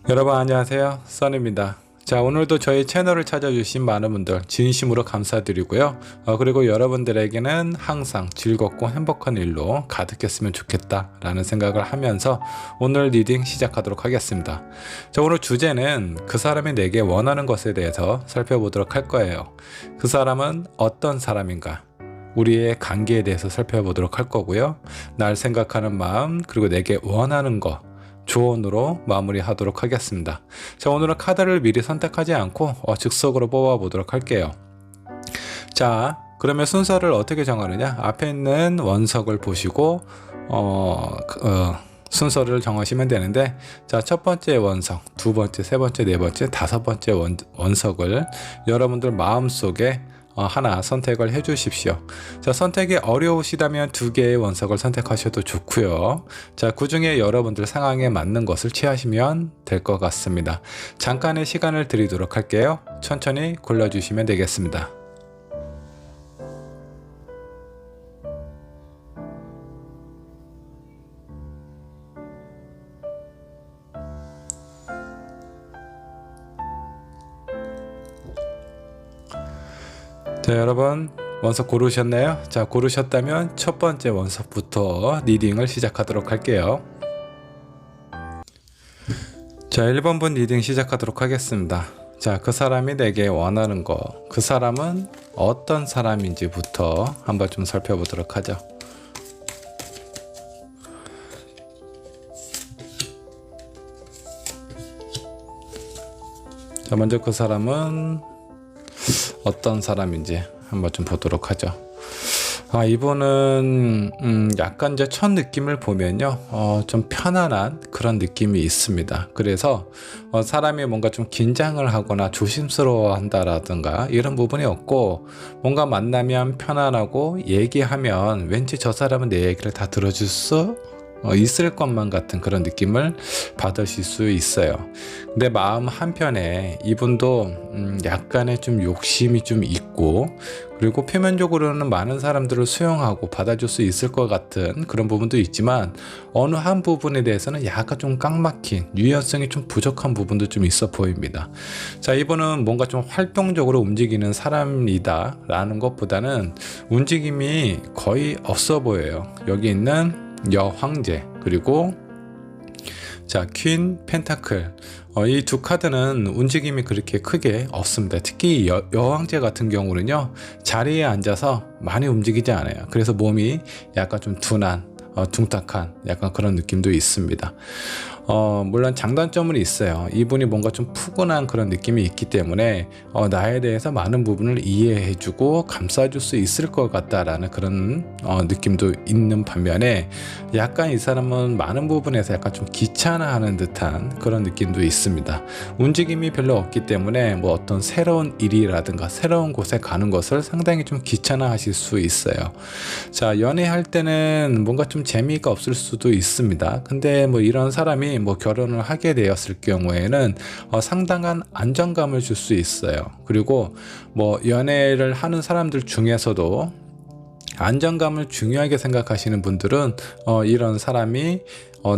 여러분 안녕하세요, 써니입니다. 자, 오늘도 저희 채널을 찾아주신 많은 분들 진심으로 감사드리고요. 그리고 여러분들에게는 항상 즐겁고 행복한 일로 가득했으면 좋겠다 라는 생각을 하면서 오늘 리딩 시작하도록 하겠습니다. 자, 오늘 주제는 그 사람이 내게 원하는 것에 대해서 살펴보도록 할 거예요. 그 사람은 어떤 사람인가? 우리의 관계에 대해서 살펴보도록 할 거고요. 날 생각하는 마음, 그리고 내게 원하는 것, 조언으로 마무리하도록 하겠습니다. 자, 오늘은 카드를 미리 선택하지 않고 즉석으로 뽑아 보도록 할게요. 자, 그러면 순서를 어떻게 정하느냐? 앞에 있는 원석을 보시고 순서를 정하시면 되는데, 자, 첫 번째 원석, 두 번째, 세 번째, 네 번째, 다섯 번째 원석을 여러분들 마음속에 하나 선택을 해 주십시오. 자, 선택이 어려우시다면 두 개의 원석을 선택하셔도 좋고요. 자, 그 중에 여러분들 상황에 맞는 것을 취하시면 될 것 같습니다. 잠깐의 시간을 드리도록 할게요. 천천히 골라주시면 되겠습니다. 자, 여러분 원석 고르셨나요? 자, 고르셨다면 첫 번째 원석부터 리딩을 시작하도록 할게요. 자, 1번분 리딩 시작하도록 하겠습니다. 자, 그 사람이 내게 원하는 거, 그 사람은 어떤 사람인지부터 한번 좀 살펴보도록 하죠. 자, 먼저 그 사람은 어떤 사람인지 한번 좀 보도록 하죠. 이분은 약간 이제 첫 느낌을 보면요, 좀 편안한 그런 느낌이 있습니다. 그래서 사람이 뭔가 좀 긴장을 하거나 조심스러워 한다라든가 이런 부분이 없고, 뭔가 만나면 편안하고 얘기하면 왠지 저 사람은 내 얘기를 다 들어줄 수 있을 것만 같은 그런 느낌을 받으실 수 있어요. 근데 마음 한편에 이분도 약간의 좀 욕심이 좀 있고, 그리고 표면적으로는 많은 사람들을 수용하고 받아줄 수 있을 것 같은 그런 부분도 있지만, 어느 한 부분에 대해서는 약간 좀 깡막힌 유연성이 좀 부족한 부분도 좀 있어 보입니다. 자, 이분은 뭔가 좀 활동적으로 움직이는 사람이다 라는 것보다는 움직임이 거의 없어 보여요. 여기 있는 여황제, 그리고 자, 퀸 펜타클, 이 두 카드는 움직임이 그렇게 크게 없습니다. 특히 여왕제 같은 경우는요, 자리에 앉아서 많이 움직이지 않아요. 그래서 몸이 약간 좀 둔한, 둥탁한 약간 그런 느낌도 있습니다. 물론 장단점은 있어요. 이분이 뭔가 좀 푸근한 그런 느낌이 있기 때문에 나에 대해서 많은 부분을 이해해주고 감싸줄 수 있을 것 같다라는 그런 느낌도 있는 반면에, 약간 이 사람은 많은 부분에서 약간 좀 귀찮아하는 듯한 그런 느낌도 있습니다. 움직임이 별로 없기 때문에 뭐 어떤 새로운 일이라든가 새로운 곳에 가는 것을 상당히 좀 귀찮아하실 수 있어요. 자, 연애할 때는 뭔가 좀 재미가 없을 수도 있습니다. 근데 뭐 이런 사람이 뭐 결혼을 하게 되었을 경우에는 상당한 안정감을 줄 수 있어요. 그리고 뭐 연애를 하는 사람들 중에서도 안정감을 중요하게 생각하시는 분들은 이런 사람이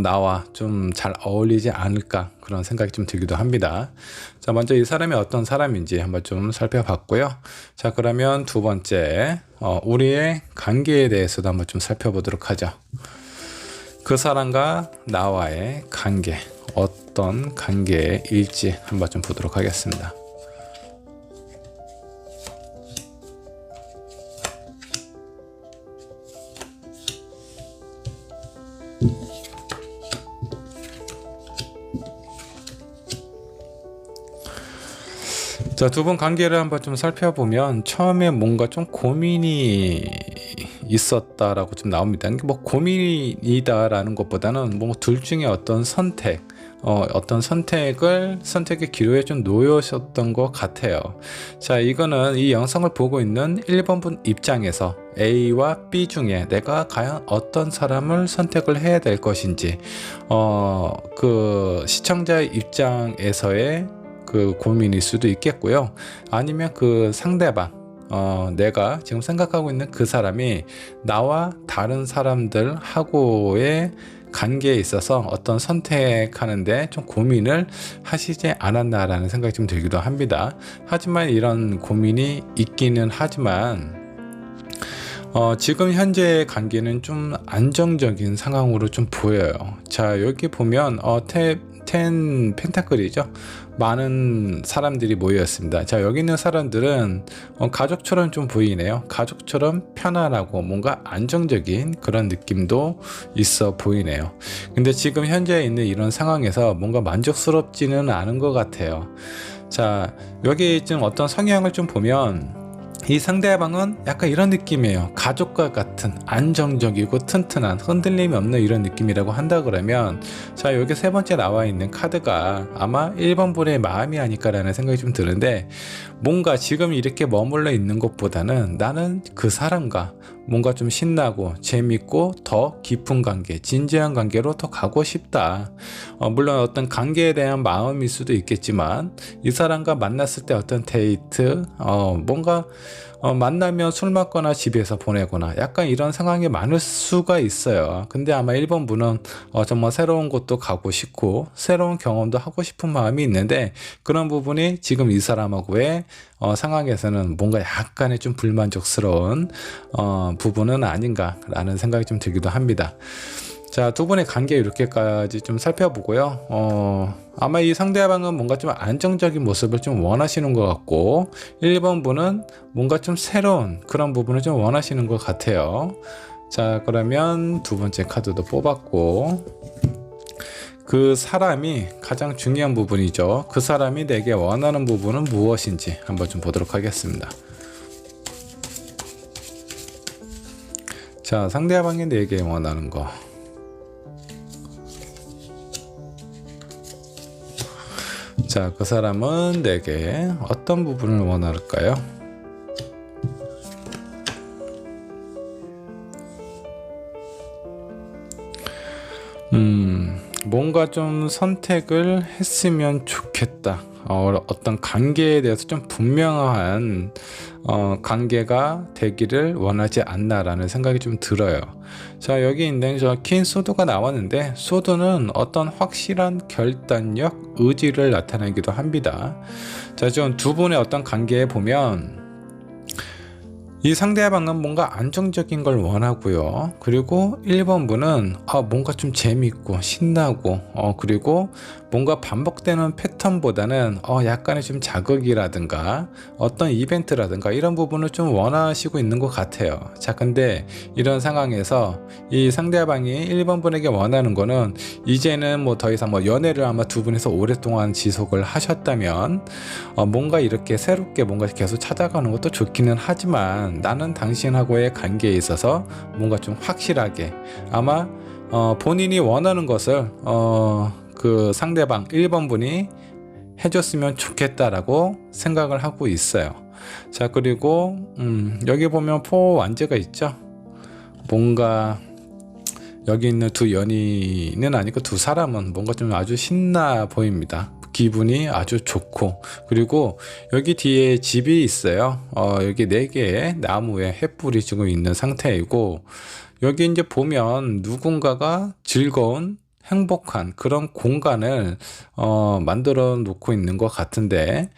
나와 좀 잘 어울리지 않을까, 그런 생각이 좀 들기도 합니다. 자, 먼저 이 사람이 어떤 사람인지 한번 좀 살펴봤고요. 자, 그러면 두 번째, 우리의 관계에 대해서도 한번 좀 살펴보도록 하죠. 그 사람과 나와의 관계, 어떤 관계일지 한번 좀 보도록 하겠습니다. 자, 두 분 관계를 한번 좀 살펴보면 처음에 뭔가 좀 고민이 있었다라고 좀 나옵니다. 뭐 고민이다라는 것보다는 뭐 둘 중에 어떤 어떤 선택의 기로에 좀 놓여셨던 것 같아요. 자, 이거는 이 영상을 보고 있는 1번분 입장에서 A와 B 중에 내가 과연 어떤 사람을 선택을 해야 될 것인지, 그 시청자의 입장에서의 그 고민일 수도 있겠고요. 아니면 그 상대방, 내가 지금 생각하고 있는 그 사람이 나와 다른 사람들하고의 관계에 있어서 어떤 선택하는데 좀 고민을 하시지 않았나라는 생각이 좀 들기도 합니다. 하지만 이런 고민이 있기는 하지만 지금 현재의 관계는 좀 안정적인 상황으로 좀 보여요. 자, 여기 보면 텐 펜타클이죠. 많은 사람들이 모였습니다. 자, 여기 있는 사람들은 가족처럼 좀 보이네요. 가족처럼 편안하고 뭔가 안정적인 그런 느낌도 있어 보이네요. 근데 지금 현재 있는 이런 상황에서 뭔가 만족스럽지는 않은 것 같아요. 자, 여기 지금 어떤 성향을 좀 보면 이 상대방은 약간 이런 느낌이에요. 가족과 같은 안정적이고 튼튼한 흔들림이 없는 이런 느낌이라고 한다 그러면, 자, 여기 세 번째 나와 있는 카드가 아마 1번 분의 마음이 아닐까라는 생각이 좀 드는데, 뭔가 지금 이렇게 머물러 있는 것보다는 나는 그 사람과 뭔가 좀 신나고 재밌고 더 깊은 관계, 진지한 관계로 더 가고 싶다. 물론 어떤 관계에 대한 마음일 수도 있겠지만, 이 사람과 만났을 때 어떤 데이트, 뭔가 만나면 술 먹거나 집에서 보내거나 약간 이런 상황이 많을 수가 있어요. 근데 아마 1번 분은 정말 새로운 곳도 가고 싶고 새로운 경험도 하고 싶은 마음이 있는데, 그런 부분이 지금 이 사람하고의 상황에서는 뭔가 약간의 좀 불만족스러운 부분은 아닌가라는 생각이 좀 들기도 합니다. 자, 두 분의 관계 이렇게까지 좀 살펴보고요. 아마 이 상대방은 뭔가 좀 안정적인 모습을 좀 원하시는 것 같고, 1번 분은 뭔가 좀 새로운 그런 부분을 좀 원하시는 것 같아요. 자, 그러면 두 번째 카드도 뽑았고, 그 사람이 가장 중요한 부분이죠. 그 사람이 내게 원하는 부분은 무엇인지 한번 좀 보도록 하겠습니다. 자, 상대방이 내게 원하는 거. 자, 그 사람은 내게 어떤 부분을 원할까요? 뭔가 좀 선택을 했으면 좋겠다. 어떤 관계에 대해서 좀 분명한 관계가 되기를 원하지 않나라는 생각이 좀 들어요. 자, 여기 있는 저 퀸 소드가 나왔는데, 소드는 어떤 확실한 결단력, 의지를 나타내기도 합니다. 자, 지금 두 분의 어떤 관계에 보면 이 상대방은 뭔가 안정적인 걸 원하고요. 그리고 1번 분은 뭔가 좀 재밌고 신나고 그리고 뭔가 반복되는 패턴보다는 약간의 좀 자극이라든가 어떤 이벤트라든가 이런 부분을 좀 원하시고 있는 것 같아요. 자, 근데 이런 상황에서 이 상대방이 1번 분에게 원하는 거는, 이제는 뭐 더 이상 뭐 연애를 아마 두 분이서 오랫동안 지속을 하셨다면 뭔가 이렇게 새롭게 뭔가 계속 찾아가는 것도 좋기는 하지만, 나는 당신하고의 관계에 있어서 뭔가 좀 확실하게 아마 본인이 원하는 것을 그 상대방 1번 분이 해줬으면 좋겠다라고 생각을 하고 있어요. 자, 그리고 여기 보면 포 완제가 있죠. 뭔가 여기 있는 두 연인은 아니고 두 사람은 뭔가 좀 아주 신나 보입니다. 기분이 아주 좋고, 그리고 여기 뒤에 집이 있어요. 여기 4개의 나무에 횃불이 지금 있는 상태이고, 여기 이제 보면 누군가가 즐거운 행복한 그런 공간을 만들어 놓고 있는 것 같은데,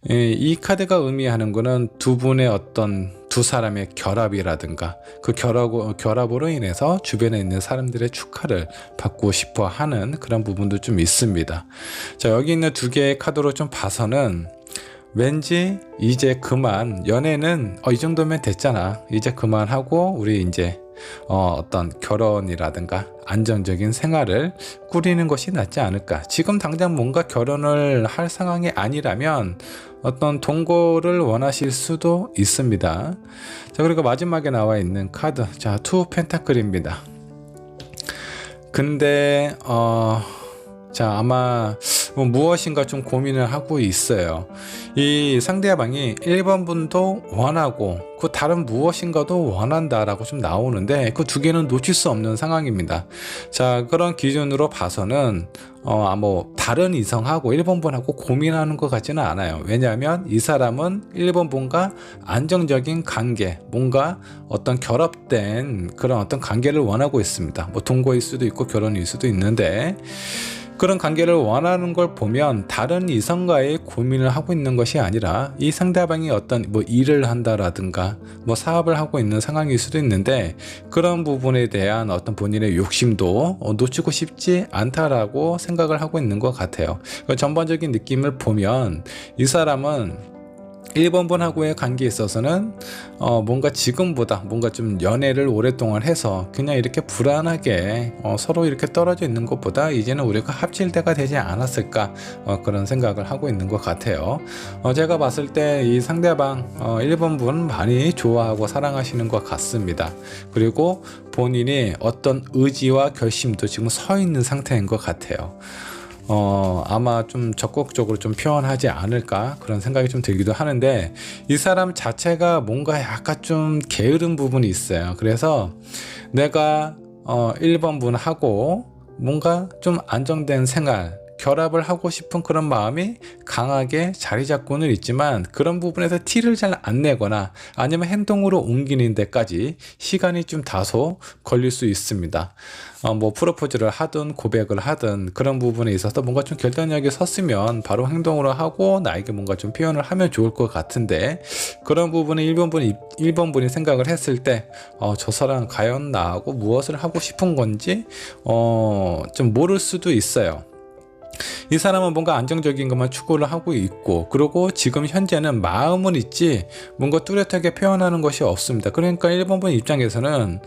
이 카드가 의미하는 거는 두 분의 어떤 두 사람의 결합이라든가 그 결합으로 인해서 주변에 있는 사람들의 축하를 받고 싶어 하는 그런 부분도 좀 있습니다. 자, 여기 있는 두 개의 카드로 좀 봐서는 왠지 이제 그만, 연애는 이 정도면 됐잖아, 이제 그만하고 우리 이제 어떤 결혼이라든가 안정적인 생활을 꾸리는 것이 낫지 않을까. 지금 당장 뭔가 결혼을 할 상황이 아니라면 어떤 동거를 원하실 수도 있습니다. 자, 그리고 마지막에 나와 있는 카드, 자, 투 펜타클입니다. 근데 자, 아마 무엇인가 좀 고민을 하고 있어요. 이 상대방이 1번 분도 원하고 그 다른 무엇인가도 원한다라고 좀 나오는데 그 두 개는 놓칠 수 없는 상황입니다. 자, 그런 기준으로 봐서는 뭐 다른 이성하고 1번 분하고 고민하는 것 같지는 않아요. 왜냐하면 이 사람은 1번 분과 안정적인 관계, 뭔가 어떤 결합된 그런 어떤 관계를 원하고 있습니다. 뭐 동거일 수도 있고 결혼일 수도 있는데, 그런 관계를 원하는 걸 보면 다른 이성과의 고민을 하고 있는 것이 아니라 이 상대방이 어떤 뭐 일을 한다라든가 뭐 사업을 하고 있는 상황일 수도 있는데, 그런 부분에 대한 어떤 본인의 욕심도 놓치고 싶지 않다라고 생각을 하고 있는 것 같아요. 전반적인 느낌을 보면 이 사람은 1번 분하고의 관계에 있어서는 뭔가 지금보다 뭔가 좀 연애를 오랫동안 해서 그냥 이렇게 불안하게 서로 이렇게 떨어져 있는 것보다 이제는 우리가 합칠 때가 되지 않았을까, 그런 생각을 하고 있는 것 같아요. 제가 봤을 때 이 상대방 1번 분 많이 좋아하고 사랑하시는 것 같습니다. 그리고 본인이 어떤 의지와 결심도 지금 서 있는 상태인 것 같아요. 아마 좀 적극적으로 좀 표현하지 않을까 그런 생각이 좀 들기도 하는데, 이 사람 자체가 뭔가 약간 좀 게으른 부분이 있어요. 그래서 내가 1번 분하고 뭔가 좀 안정된 생활, 결합을 하고 싶은 그런 마음이 강하게 자리 잡고는 있지만 그런 부분에서 티를 잘 안 내거나 아니면 행동으로 옮기는 데까지 시간이 좀 다소 걸릴 수 있습니다. 뭐 프로포즈를 하든 고백을 하든 그런 부분에 있어서 뭔가 좀 결단력이 섰으면 바로 행동으로 하고 나에게 뭔가 좀 표현을 하면 좋을 것 같은데, 그런 부분에 1번 분이 생각을 했을 때 저 사람 과연 나하고 무엇을 하고 싶은 건지 좀 모를 수도 있어요. 이 사람은 뭔가 안정적인 것만 추구를 하고 있고, 그리고 지금 현재는 마음은 있지 뭔가 뚜렷하게 표현하는 것이 없습니다. 그러니까 1번 분 입장에서는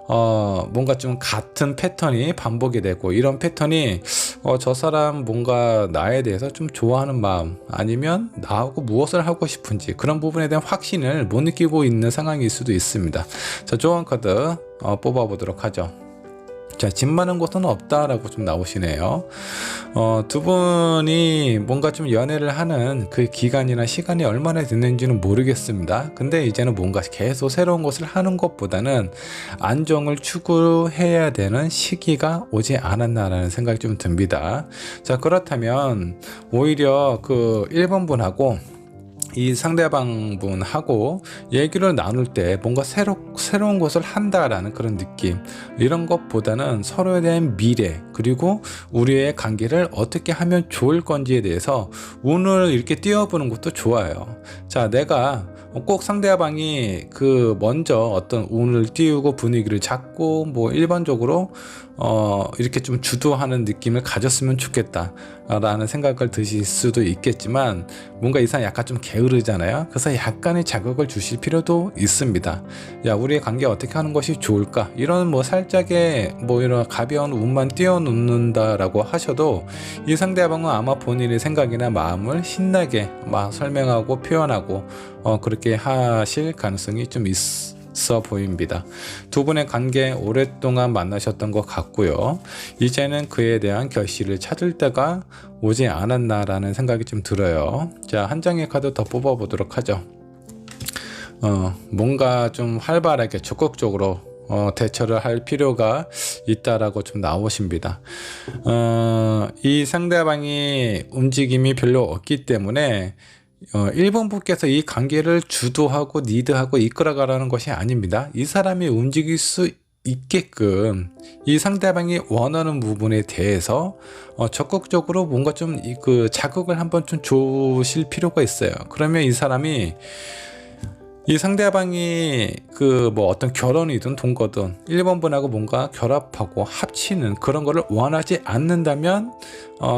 뭔가 좀 같은 패턴이 반복이 되고, 이런 패턴이 저 사람 뭔가 나에 대해서 좀 좋아하는 마음, 아니면 나하고 무엇을 하고 싶은지 그런 부분에 대한 확신을 못 느끼고 있는 상황일 수도 있습니다. 자, 조언 카드 뽑아 보도록 하죠. 자, 집 많은 곳은 없다라고 좀 나오시네요. 두 분이 뭔가 좀 연애를 하는 그 기간이나 시간이 얼마나 됐는지는 모르겠습니다. 근데 이제는 뭔가 계속 새로운 것을 하는 것보다는 안정을 추구해야 되는 시기가 오지 않았나라는 생각이 좀 듭니다. 자, 그렇다면 오히려 그 1번 분하고 이 상대방 분하고 얘기를 나눌 때 뭔가 새로운 것을 한다라는 그런 느낌, 이런 것보다는 서로에 대한 미래, 그리고 우리의 관계를 어떻게 하면 좋을 건지에 대해서 운을 이렇게 띄워보는 것도 좋아요. 자, 내가 꼭 상대방이 그 먼저 어떤 운을 띄우고 분위기를 잡고 뭐 일반적으로 이렇게 좀 주도하는 느낌을 가졌으면 좋겠다 라는 생각을 드실 수도 있겠지만, 뭔가 이 사람 약간 좀 게으르잖아요. 그래서 약간의 자극을 주실 필요도 있습니다. 야, 우리의 관계 어떻게 하는 것이 좋을까, 이런 뭐 살짝의 뭐 이런 가벼운 운만 띄워놓는다라고 하셔도 이 상대방은 아마 본인의 생각이나 마음을 신나게 막 설명하고 표현하고 그렇게 하실 가능성이 좀 있어 보입니다. 두 분의 관계 오랫동안 만나셨던 것 같고요. 이제는 그에 대한 결실을 찾을 때가 오지 않았나라는 생각이 좀 들어요. 자, 한 장의 카드 더 뽑아 보도록 하죠. 뭔가 좀 활발하게 적극적으로 대처를 할 필요가 있다라고 좀 나오십니다. 이 상대방이 움직임이 별로 없기 때문에 1번 분께서 이 관계를 주도하고 리드하고 이끌어가라는 것이 아닙니다. 이 사람이 움직일 수 있게끔 이 상대방이 원하는 부분에 대해서 적극적으로 뭔가 좀 그 자극을 한번 좀 주실 필요가 있어요. 그러면 이 사람이, 이 상대방이 그 뭐 어떤 결혼이든 동거든 1번 분하고 뭔가 결합하고 합치는 그런 거를 원하지 않는다면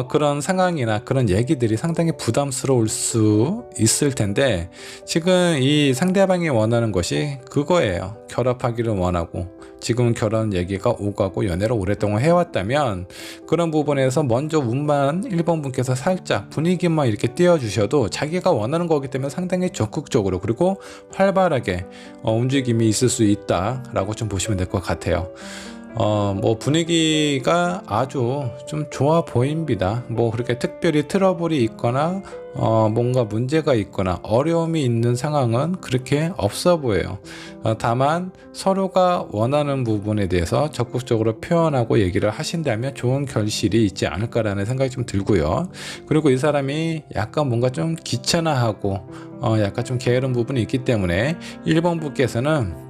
그런 상황이나 그런 얘기들이 상당히 부담스러울 수 있을 텐데, 지금 이 상대방이 원하는 것이 그거예요. 결합하기를 원하고 지금 결혼 얘기가 오가고 연애를 오랫동안 해왔다면 그런 부분에서 먼저 운만 1번 분께서 살짝 분위기만 이렇게 띄워주셔도 자기가 원하는 거기 때문에 상당히 적극적으로 그리고 활발하게 움직임이 있을 수 있다라고 좀 보시면 될 것 같아요. 뭐 분위기가 아주 좀 좋아 보입니다. 뭐 그렇게 특별히 트러블이 있거나 뭔가 문제가 있거나 어려움이 있는 상황은 그렇게 없어 보여요. 다만 서로가 원하는 부분에 대해서 적극적으로 표현하고 얘기를 하신다면 좋은 결실이 있지 않을까라는 생각이 좀 들고요. 그리고 이 사람이 약간 뭔가 좀 귀찮아하고 약간 좀 게으른 부분이 있기 때문에 1번 분께서는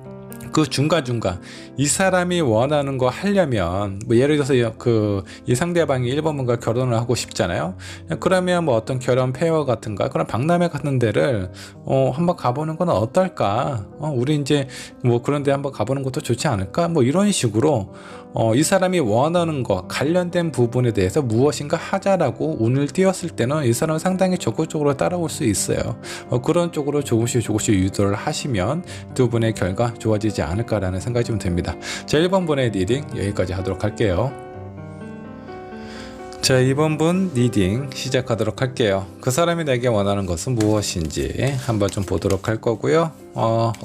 그 중간중간 이 사람이 원하는 거 하려면 뭐 예를 들어서 이 상대방이 1번분과 결혼을 하고 싶잖아요. 그러면 뭐 어떤 결혼 페어 같은가 그런 박람회 같은 데를 한번 가보는 건 어떨까? 우리 이제 뭐 그런 데 한번 가보는 것도 좋지 않을까? 뭐 이런 식으로 이 사람이 원하는 거 관련된 부분에 대해서 무엇인가 하자라고 운을 띄웠을 때는 이 사람은 상당히 적극적으로 따라올 수 있어요. 그런 쪽으로 조금씩 유도를 하시면 두 분의 결과 좋아지지 않을까라는 생각이 좀 듭니다. 자, 1번 분의 리딩 여기까지 하도록 할게요. 자, 2번 분 리딩 시작하도록 할게요. 그 사람이 내게 원하는 것은 무엇인지 한번 좀 보도록 할 거고요.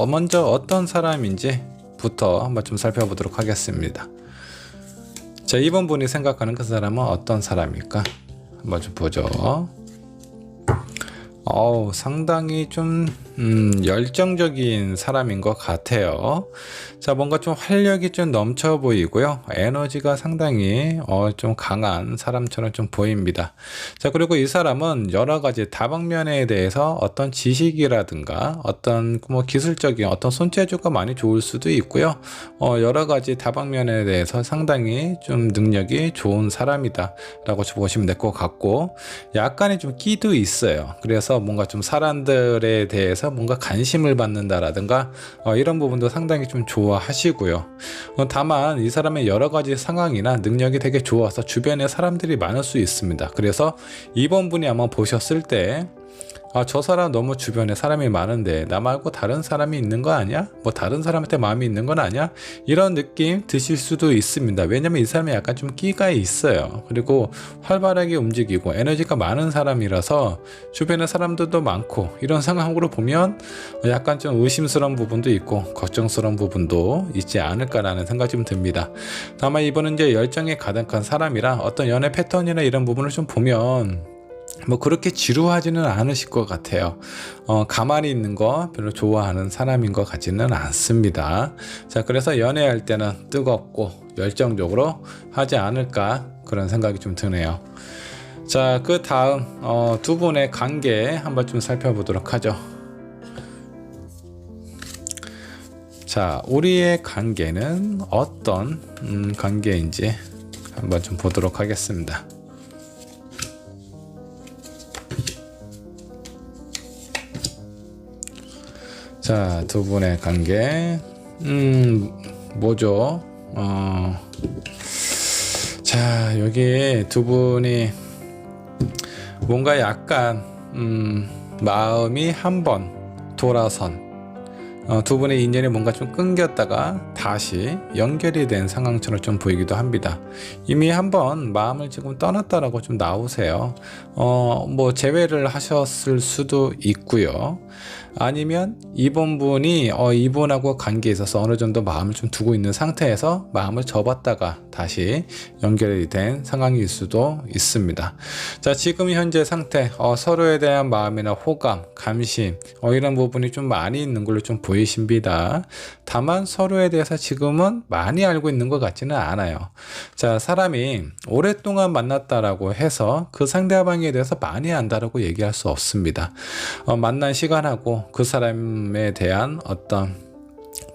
먼저 어떤 사람인지부터 한번 좀 살펴보도록 하겠습니다. 자, 2번 분이 생각하는 그 사람은 어떤 사람일까? 한번 좀 보죠. 상당히 좀 열정적인 사람인 것 같아요. 자, 뭔가 좀 활력이 좀 넘쳐 보이고요. 에너지가 상당히 좀 강한 사람처럼 좀 보입니다. 자, 그리고 이 사람은 여러 가지 다방면에 대해서 어떤 지식이라든가 어떤 뭐 기술적인 어떤 손재주가 많이 좋을 수도 있고요. 여러 가지 다방면에 대해서 상당히 좀 능력이 좋은 사람이다 라고 보시면 될 것 같고, 약간의 좀 끼도 있어요. 그래서 뭔가 좀 사람들에 대해서 뭔가 관심을 받는다라든가 이런 부분도 상당히 좀 좋아하시고요. 다만 이 사람의 여러 가지 상황이나 능력이 되게 좋아서 주변에 사람들이 많을 수 있습니다. 그래서 이번 분이 아마 보셨을 때 저 사람 너무 주변에 사람이 많은데 나 말고 다른 사람이 있는 거 아니야? 뭐 다른 사람한테 마음이 있는 건 아니야? 이런 느낌 드실 수도 있습니다. 왜냐면 이 사람이 약간 좀 끼가 있어요. 그리고 활발하게 움직이고 에너지가 많은 사람이라서 주변에 사람들도 많고 이런 상황으로 보면 약간 좀 의심스러운 부분도 있고 걱정스러운 부분도 있지 않을까라는 생각이 좀 듭니다. 다만 이분은 이제 열정에 가득한 사람이라 어떤 연애 패턴이나 이런 부분을 좀 보면 뭐 그렇게 지루하지는 않으실 것 같아요. 가만히 있는 거 별로 좋아하는 사람인 것 같지는 않습니다. 자, 그래서 연애할 때는 뜨겁고 열정적으로 하지 않을까 그런 생각이 좀 드네요. 자, 그 다음 두 분의 관계 한번 좀 살펴보도록 하죠. 자, 우리의 관계는 어떤 관계인지 한번 좀 보도록 하겠습니다. 자, 두 분의 관계 뭐죠? 자, 여기 두 분이 뭔가 약간 마음이 한번 돌아선 두 분의 인연이 뭔가 좀 끊겼다가 다시 연결이 된 상황처럼 좀 보이기도 합니다. 이미 한번 마음을 지금 떠났다라고 좀 나오세요. 뭐 재회를 하셨을 수도 있고요. 아니면 이번 분이 이분하고 관계에 있어서 어느 정도 마음을 좀 두고 있는 상태에서 마음을 접었다가 다시 연결이 된 상황일 수도 있습니다. 자, 지금 현재 상태 서로에 대한 마음이나 호감, 감심 이런 부분이 좀 많이 있는 걸로 좀 보이십니다. 다만 서로에 대해서 지금은 많이 알고 있는 것 같지는 않아요. 자, 사람이 오랫동안 만났다라고 해서 그 상대방에 대해서 많이 안다라고 얘기할 수 없습니다. 만난 시간하고 그 사람에 대한 어떤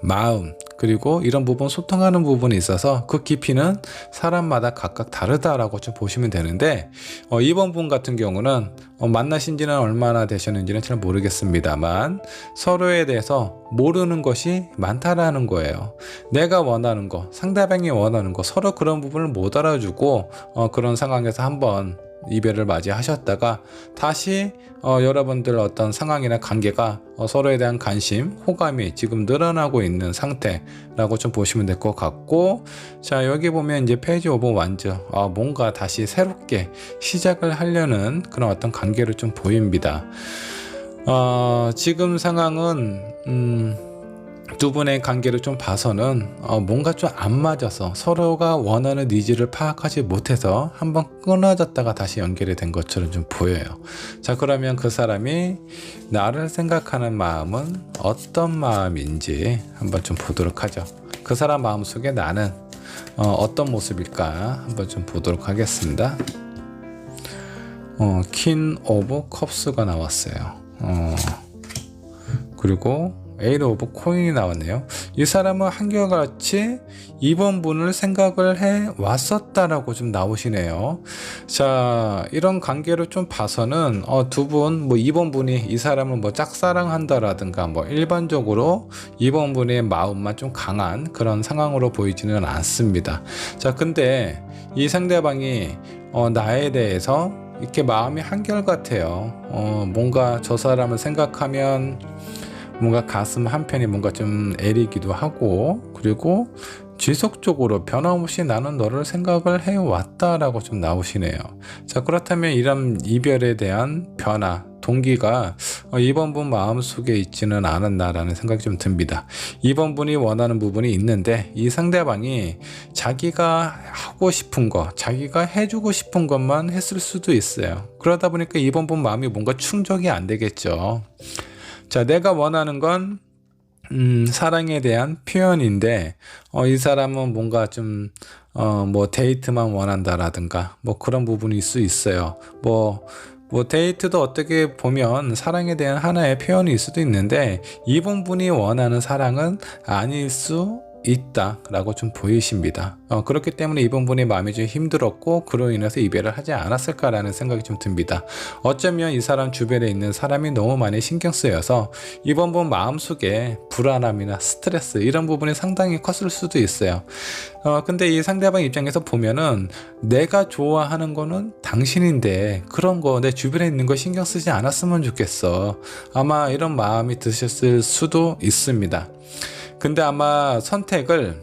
마음 그리고 이런 부분 소통하는 부분이 있어서 그 깊이는 사람마다 각각 다르다라고 좀 보시면 되는데 이번 분 같은 경우는 만나신 지는 얼마나 되셨는지는 잘 모르겠습니다만 서로에 대해서 모르는 것이 많다라는 거예요. 내가 원하는 거, 상대방이 원하는 거 서로 그런 부분을 못 알아주고 그런 상황에서 한번 이별을 맞이하셨다가 다시 여러분들 어떤 상황이나 관계가 서로에 대한 관심, 호감이 지금 늘어나고 있는 상태라고 좀 보시면 될 것 같고, 자, 여기 보면 이제 페이지 오브 완즈 뭔가 다시 새롭게 시작을 하려는 그런 어떤 관계를 좀 보입니다. 지금 상황은 두 분의 관계를 좀 봐서는 뭔가 좀 안 맞아서 서로가 원하는 니즈를 파악하지 못해서 한번 끊어졌다가 다시 연결이 된 것처럼 좀 보여요. 자, 그러면 그 사람이 나를 생각하는 마음은 어떤 마음인지 한번 좀 보도록 하죠. 그 사람 마음속에 나는 어떤 모습일까 한번 좀 보도록 하겠습니다. 퀸 오브 컵스가 나왔어요. 그리고 에이드 오브 코인이 나왔네요. 이 사람은 한결같이 2번 분을 생각을 해 왔었다라고 좀 나오시네요. 자, 이런 관계를 좀 봐서는 두 분, 뭐 2번 분이 이 사람을 뭐 짝사랑한다라든가 뭐 일반적으로 2번 분의 마음만 좀 강한 그런 상황으로 보이지는 않습니다. 자, 근데 이 상대방이 나에 대해서 이렇게 마음이 한결같아요. 뭔가 저 사람을 생각하면 뭔가 가슴 한편이 뭔가 좀 애리기도 하고, 그리고 지속적으로 변함없이 나는 너를 생각을 해왔다라고 좀 나오시네요. 자, 그렇다면 이런 이별에 대한 변화, 동기가 2번 분 마음속에 있지는 않았나라는 생각이 좀 듭니다. 2번 분이 원하는 부분이 있는데 이 상대방이 자기가 하고 싶은 거, 자기가 해주고 싶은 것만 했을 수도 있어요. 그러다 보니까 2번 분 마음이 뭔가 충족이 안 되겠죠. 자, 내가 원하는 건 사랑에 대한 표현인데 이 사람은 뭔가 좀 뭐 데이트만 원한다라든가 뭐 그런 부분일 수 있어요. 뭐 데이트도 어떻게 보면 사랑에 대한 하나의 표현일 수도 있는데 이번 분이 원하는 사랑은 아닐 수 있다라고 좀 보이십니다. 그렇기 때문에 이번 분의 마음이 좀 힘들었고 그로 인해서 이별을 하지 않았을까라는 생각이 좀 듭니다. 어쩌면 이 사람 주변에 있는 사람이 너무 많이 신경 쓰여서 이번 분 마음속에 불안함이나 스트레스 이런 부분이 상당히 컸을 수도 있어요. 근데 이 상대방 입장에서 보면은 내가 좋아하는 거는 당신인데 그런 거 내 주변에 있는 거 신경 쓰지 않았으면 좋겠어. 아마 이런 마음이 드셨을 수도 있습니다. 근데 아마 선택을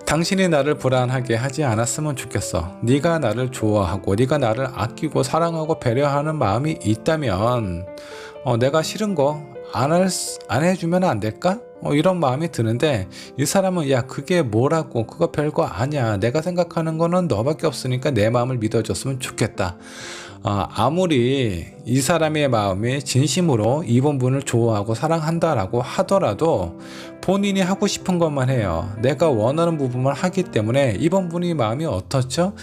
당신이 나를 불안하게 하지 않았으면 좋겠어. 네가 나를 좋아하고 네가 나를 아끼고 사랑하고 배려하는 마음이 있다면 내가 싫은 거 안 해주면 안 될까? 이런 마음이 드는데 이 사람은 야 그게 뭐라고 그거 별거 아니야. 내가 생각하는 거는 너밖에 없으니까 내 마음을 믿어줬으면 좋겠다. 아무리 이 사람의 마음이 진심으로 이번 분을 좋아하고 사랑한다라고 하더라도 본인이 하고 싶은 것만 해요. 내가 원하는 부분만 하기 때문에 이번 분이 마음이 어떻죠?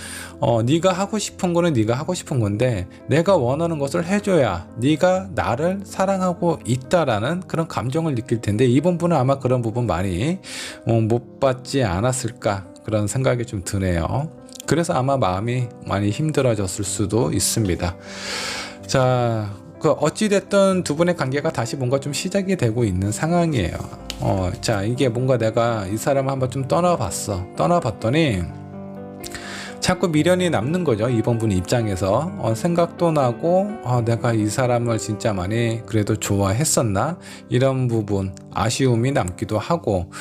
네가 하고 싶은 거는 네가 하고 싶은 건데 내가 원하는 것을 해줘야 네가 나를 사랑하고 있다라는 그런 감정을 느낄 텐데 이번 분은 아마 그런 부분 많이 못 받지 않았을까 그런 생각이 좀 드네요. 그래서 아마 마음이 많이 힘들어졌을 수도 있습니다. 자, 어찌됐든 두 분의 관계가 다시 뭔가 좀 시작이 되고 있는 상황이에요. 자, 이게 뭔가 내가 이 사람을 한번 좀 떠나봤더니 자꾸 미련이 남는 거죠. 이번 분 입장에서 생각도 나고 내가 이 사람을 진짜 많이 그래도 좋아했었나 이런 부분 아쉬움이 남기도 하고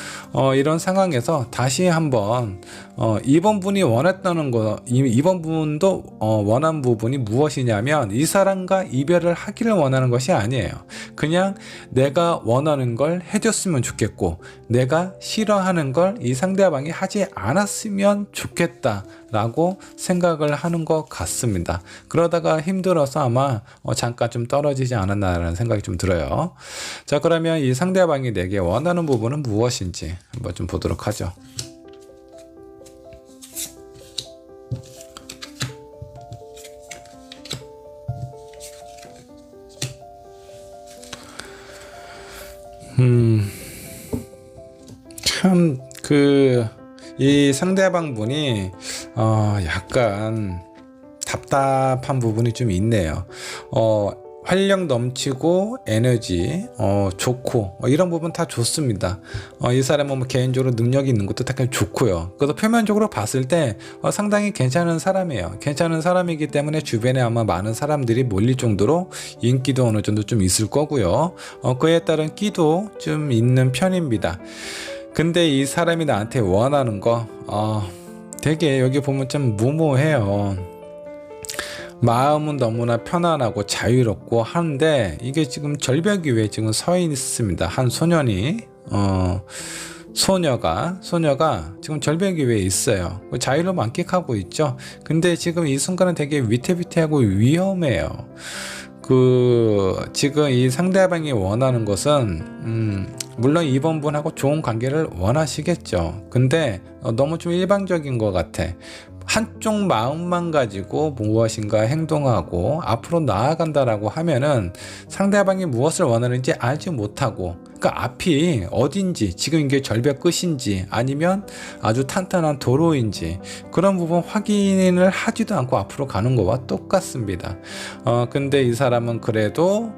이런 상황에서 다시 한번 이번 분이 원했다는 거 이번 분도 원한 부분이 무엇이냐면 이 사람과 이별을 하기를 원하는 것이 아니에요. 그냥 내가 원하는 걸 해줬으면 좋겠고 내가 싫어하는 걸 이 상대방이 하지 않았으면 좋겠다 라고 생각을 하는 것 같습니다. 그러다가 힘들어서 아마 잠깐 좀 떨어지지 않았나라는 생각이 좀 들어요. 자, 그러면 이 상대방이 내게 원하는 부분은 무엇인지 한번 좀 보도록 하죠. 참 이 상대방 분이 약간 답답한 부분이 좀 있네요. 활력 넘치고 에너지 좋고 이런 부분 다 좋습니다. 이 사람은 뭐 개인적으로 능력이 있는 것도 당연히 좋고요. 그래서 표면적으로 봤을 때 상당히 괜찮은 사람이에요. 괜찮은 사람이기 때문에 주변에 아마 많은 사람들이 몰릴 정도로 인기도 어느 정도 좀 있을 거고요. 그에 따른 끼도 좀 있는 편입니다. 근데 이 사람이 나한테 원하는 거 되게 여기 보면 좀 무모해요. 마음은 너무나 편안하고 자유롭고 한데 이게 지금 절벽 위에 지금 서 있습니다. 한 소년이 소녀가 지금 절벽 위에 있어요. 자유를 만끽하고 있죠. 근데 지금 이 순간은 되게 위태위태하고 위험해요. 지금 이 상대방이 원하는 것은 물론 이번 분하고 좋은 관계를 원하시겠죠. 근데 너무 좀 일방적인 것 같아. 한쪽 마음만 가지고 무엇인가 행동하고 앞으로 나아간다라고 하면은 상대방이 무엇을 원하는지 알지 못하고, 그러니까 앞이 어딘지, 지금 이게 절벽 끝인지 아니면 아주 탄탄한 도로인지 그런 부분 확인을 하지도 않고 앞으로 가는 거와 똑같습니다. 근데 이 사람은 그래도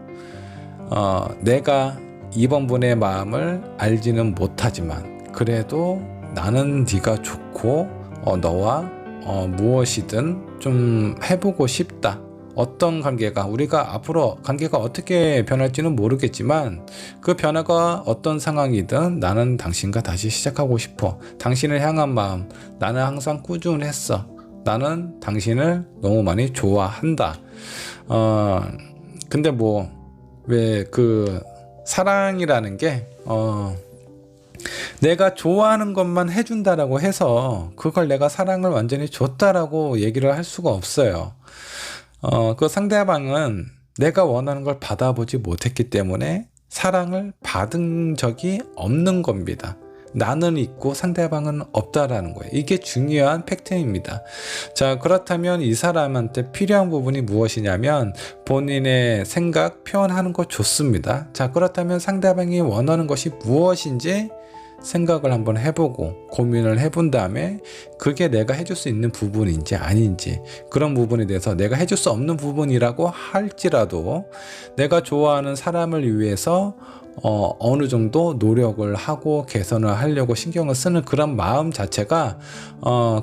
내가 이번 분의 마음을 알지는 못하지만 그래도 나는 네가 좋고 너와 무엇이든 좀 해보고 싶다. 어떤 관계가, 우리가 앞으로 관계가 어떻게 변할지는 모르겠지만 그 변화가 어떤 상황이든 나는 당신과 다시 시작하고 싶어. 당신을 향한 마음, 나는 항상 꾸준했어. 나는 당신을 너무 많이 좋아한다. 근데 왜 사랑이라는 게 내가 좋아하는 것만 해준다라고 해서 그걸 내가 사랑을 완전히 줬다라고 얘기를 할 수가 없어요. 그 상대방은 내가 원하는 걸 받아보지 못했기 때문에 사랑을 받은 적이 없는 겁니다. 나는 있고 상대방은 없다라는 거예요. 이게 중요한 팩트입니다. 자, 그렇다면 이 사람한테 필요한 부분이 무엇이냐면 본인의 생각 표현하는 거 좋습니다. 자, 그렇다면 상대방이 원하는 것이 무엇인지 생각을 한번 해보고 고민을 해본 다음에 그게 내가 해줄 수 있는 부분인지 아닌지, 그런 부분에 대해서 내가 해줄 수 없는 부분이라고 할지라도 내가 좋아하는 사람을 위해서 어느 정도 노력을 하고 개선을 하려고 신경을 쓰는 그런 마음 자체가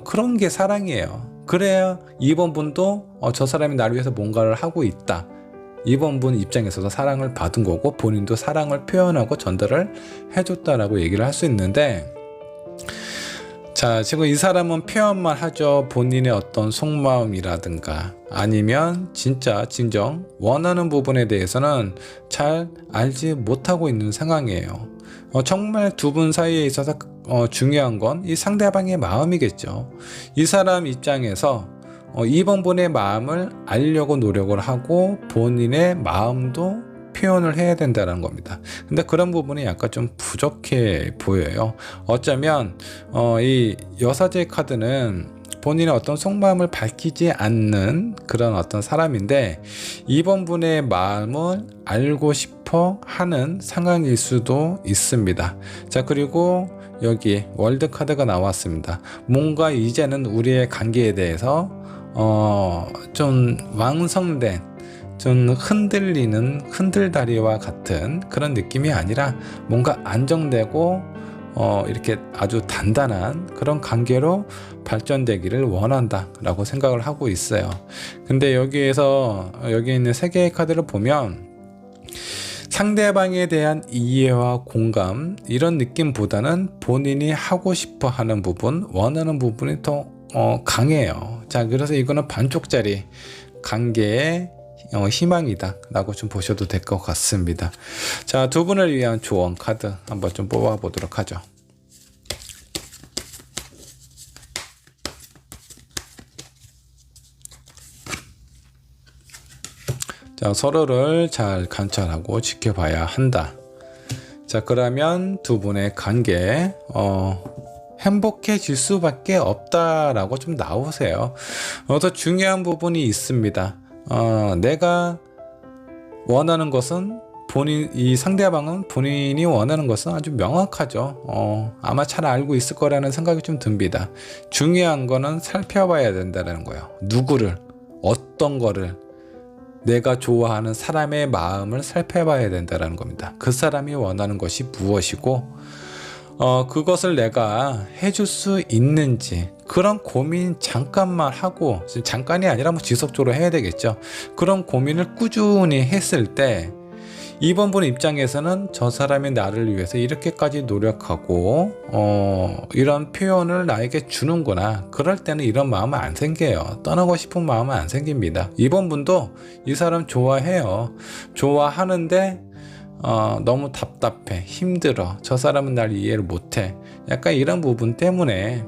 그런 게 사랑이에요. 그래야 이번 분도 저 사람이 나를 위해서 뭔가를 하고 있다, 이번 분 입장에서도 사랑을 받은 거고 본인도 사랑을 표현하고 전달을 해줬다라고 얘기를 할 수 있는데, 자, 지금 이 사람은 표현만 하죠. 본인의 어떤 속마음이라든가 아니면 진정 원하는 부분에 대해서는 잘 알지 못하고 있는 상황이에요. 정말 두 분 사이에 있어서 중요한 건 이 상대방의 마음이겠죠. 이 사람 입장에서 이번 분의 마음을 알려고 노력을 하고 본인의 마음도 표현을 해야 된다는 겁니다. 근데 그런 부분이 약간 좀 부족해 보여요. 어쩌면 이 여사제 카드는 본인의 어떤 속마음을 밝히지 않는 그런 어떤 사람인데 이번 분의 마음을 알고 싶어 하는 상황일 수도 있습니다. 자, 그리고 여기 월드 카드가 나왔습니다. 뭔가 이제는 우리의 관계에 대해서 좀 완성된, 좀 흔들리는 흔들다리와 같은 그런 느낌이 아니라 뭔가 안정되고 이렇게 아주 단단한 그런 관계로 발전되기를 원한다 라고 생각을 하고 있어요. 근데 여기 있는 세 개의 카드를 보면 상대방에 대한 이해와 공감, 이런 느낌보다는 본인이 하고 싶어 하는 부분, 원하는 부분이 더 강해요. 자, 그래서 이거는 반쪽짜리 관계의 희망이다 라고 좀 보셔도 될 것 같습니다. 자, 두 분을 위한 조언 카드 한번 좀 뽑아 보도록 하죠. 자, 서로를 잘 관찰하고 지켜봐야 한다. 자, 그러면 두 분의 관계 행복해질 수밖에 없다라고 좀 나오세요. 더 중요한 부분이 있습니다. 내가 원하는 것은 이 상대방은 본인이 원하는 것은 아주 명확하죠. 아마 잘 알고 있을 거라는 생각이 좀 듭니다. 중요한 거는 살펴봐야 된다는 거예요. 누구를, 어떤 거를, 내가 좋아하는 사람의 마음을 살펴봐야 된다는 겁니다. 그 사람이 원하는 것이 무엇이고 그것을 내가 해줄 수 있는지, 그런 고민 잠깐만 하고, 잠깐이 아니라 지속적으로 해야 되겠죠. 그런 고민을 꾸준히 했을 때 2번 분 입장에서는 저 사람이 나를 위해서 이렇게까지 노력하고 이런 표현을 나에게 주는구나. 그럴 때는 이런 마음은 안 생겨요. 떠나고 싶은 마음은 안 생깁니다. 2번 분도 이 사람 좋아해요. 좋아하는데 너무 답답해, 힘들어, 저 사람은 날 이해를 못해, 약간 이런 부분 때문에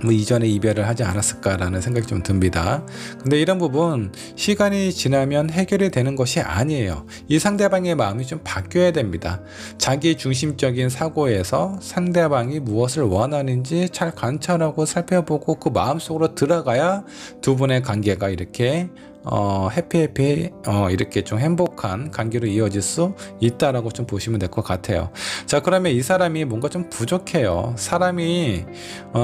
뭐 이전에 이별을 하지 않았을까라는 생각이 좀 듭니다. 근데 이런 부분 시간이 지나면 해결이 되는 것이 아니에요. 이 상대방의 마음이 좀 바뀌어야 됩니다. 자기 중심적인 사고에서 상대방이 무엇을 원하는지 잘 관찰하고 살펴보고 그 마음속으로 들어가야 두 분의 관계가 이렇게 해피 이렇게 좀 행복한 관계로 이어질 수 있다라고 좀 보시면 될 것 같아요. 자, 그러면 이 사람이 뭔가 좀 부족해요. 사람이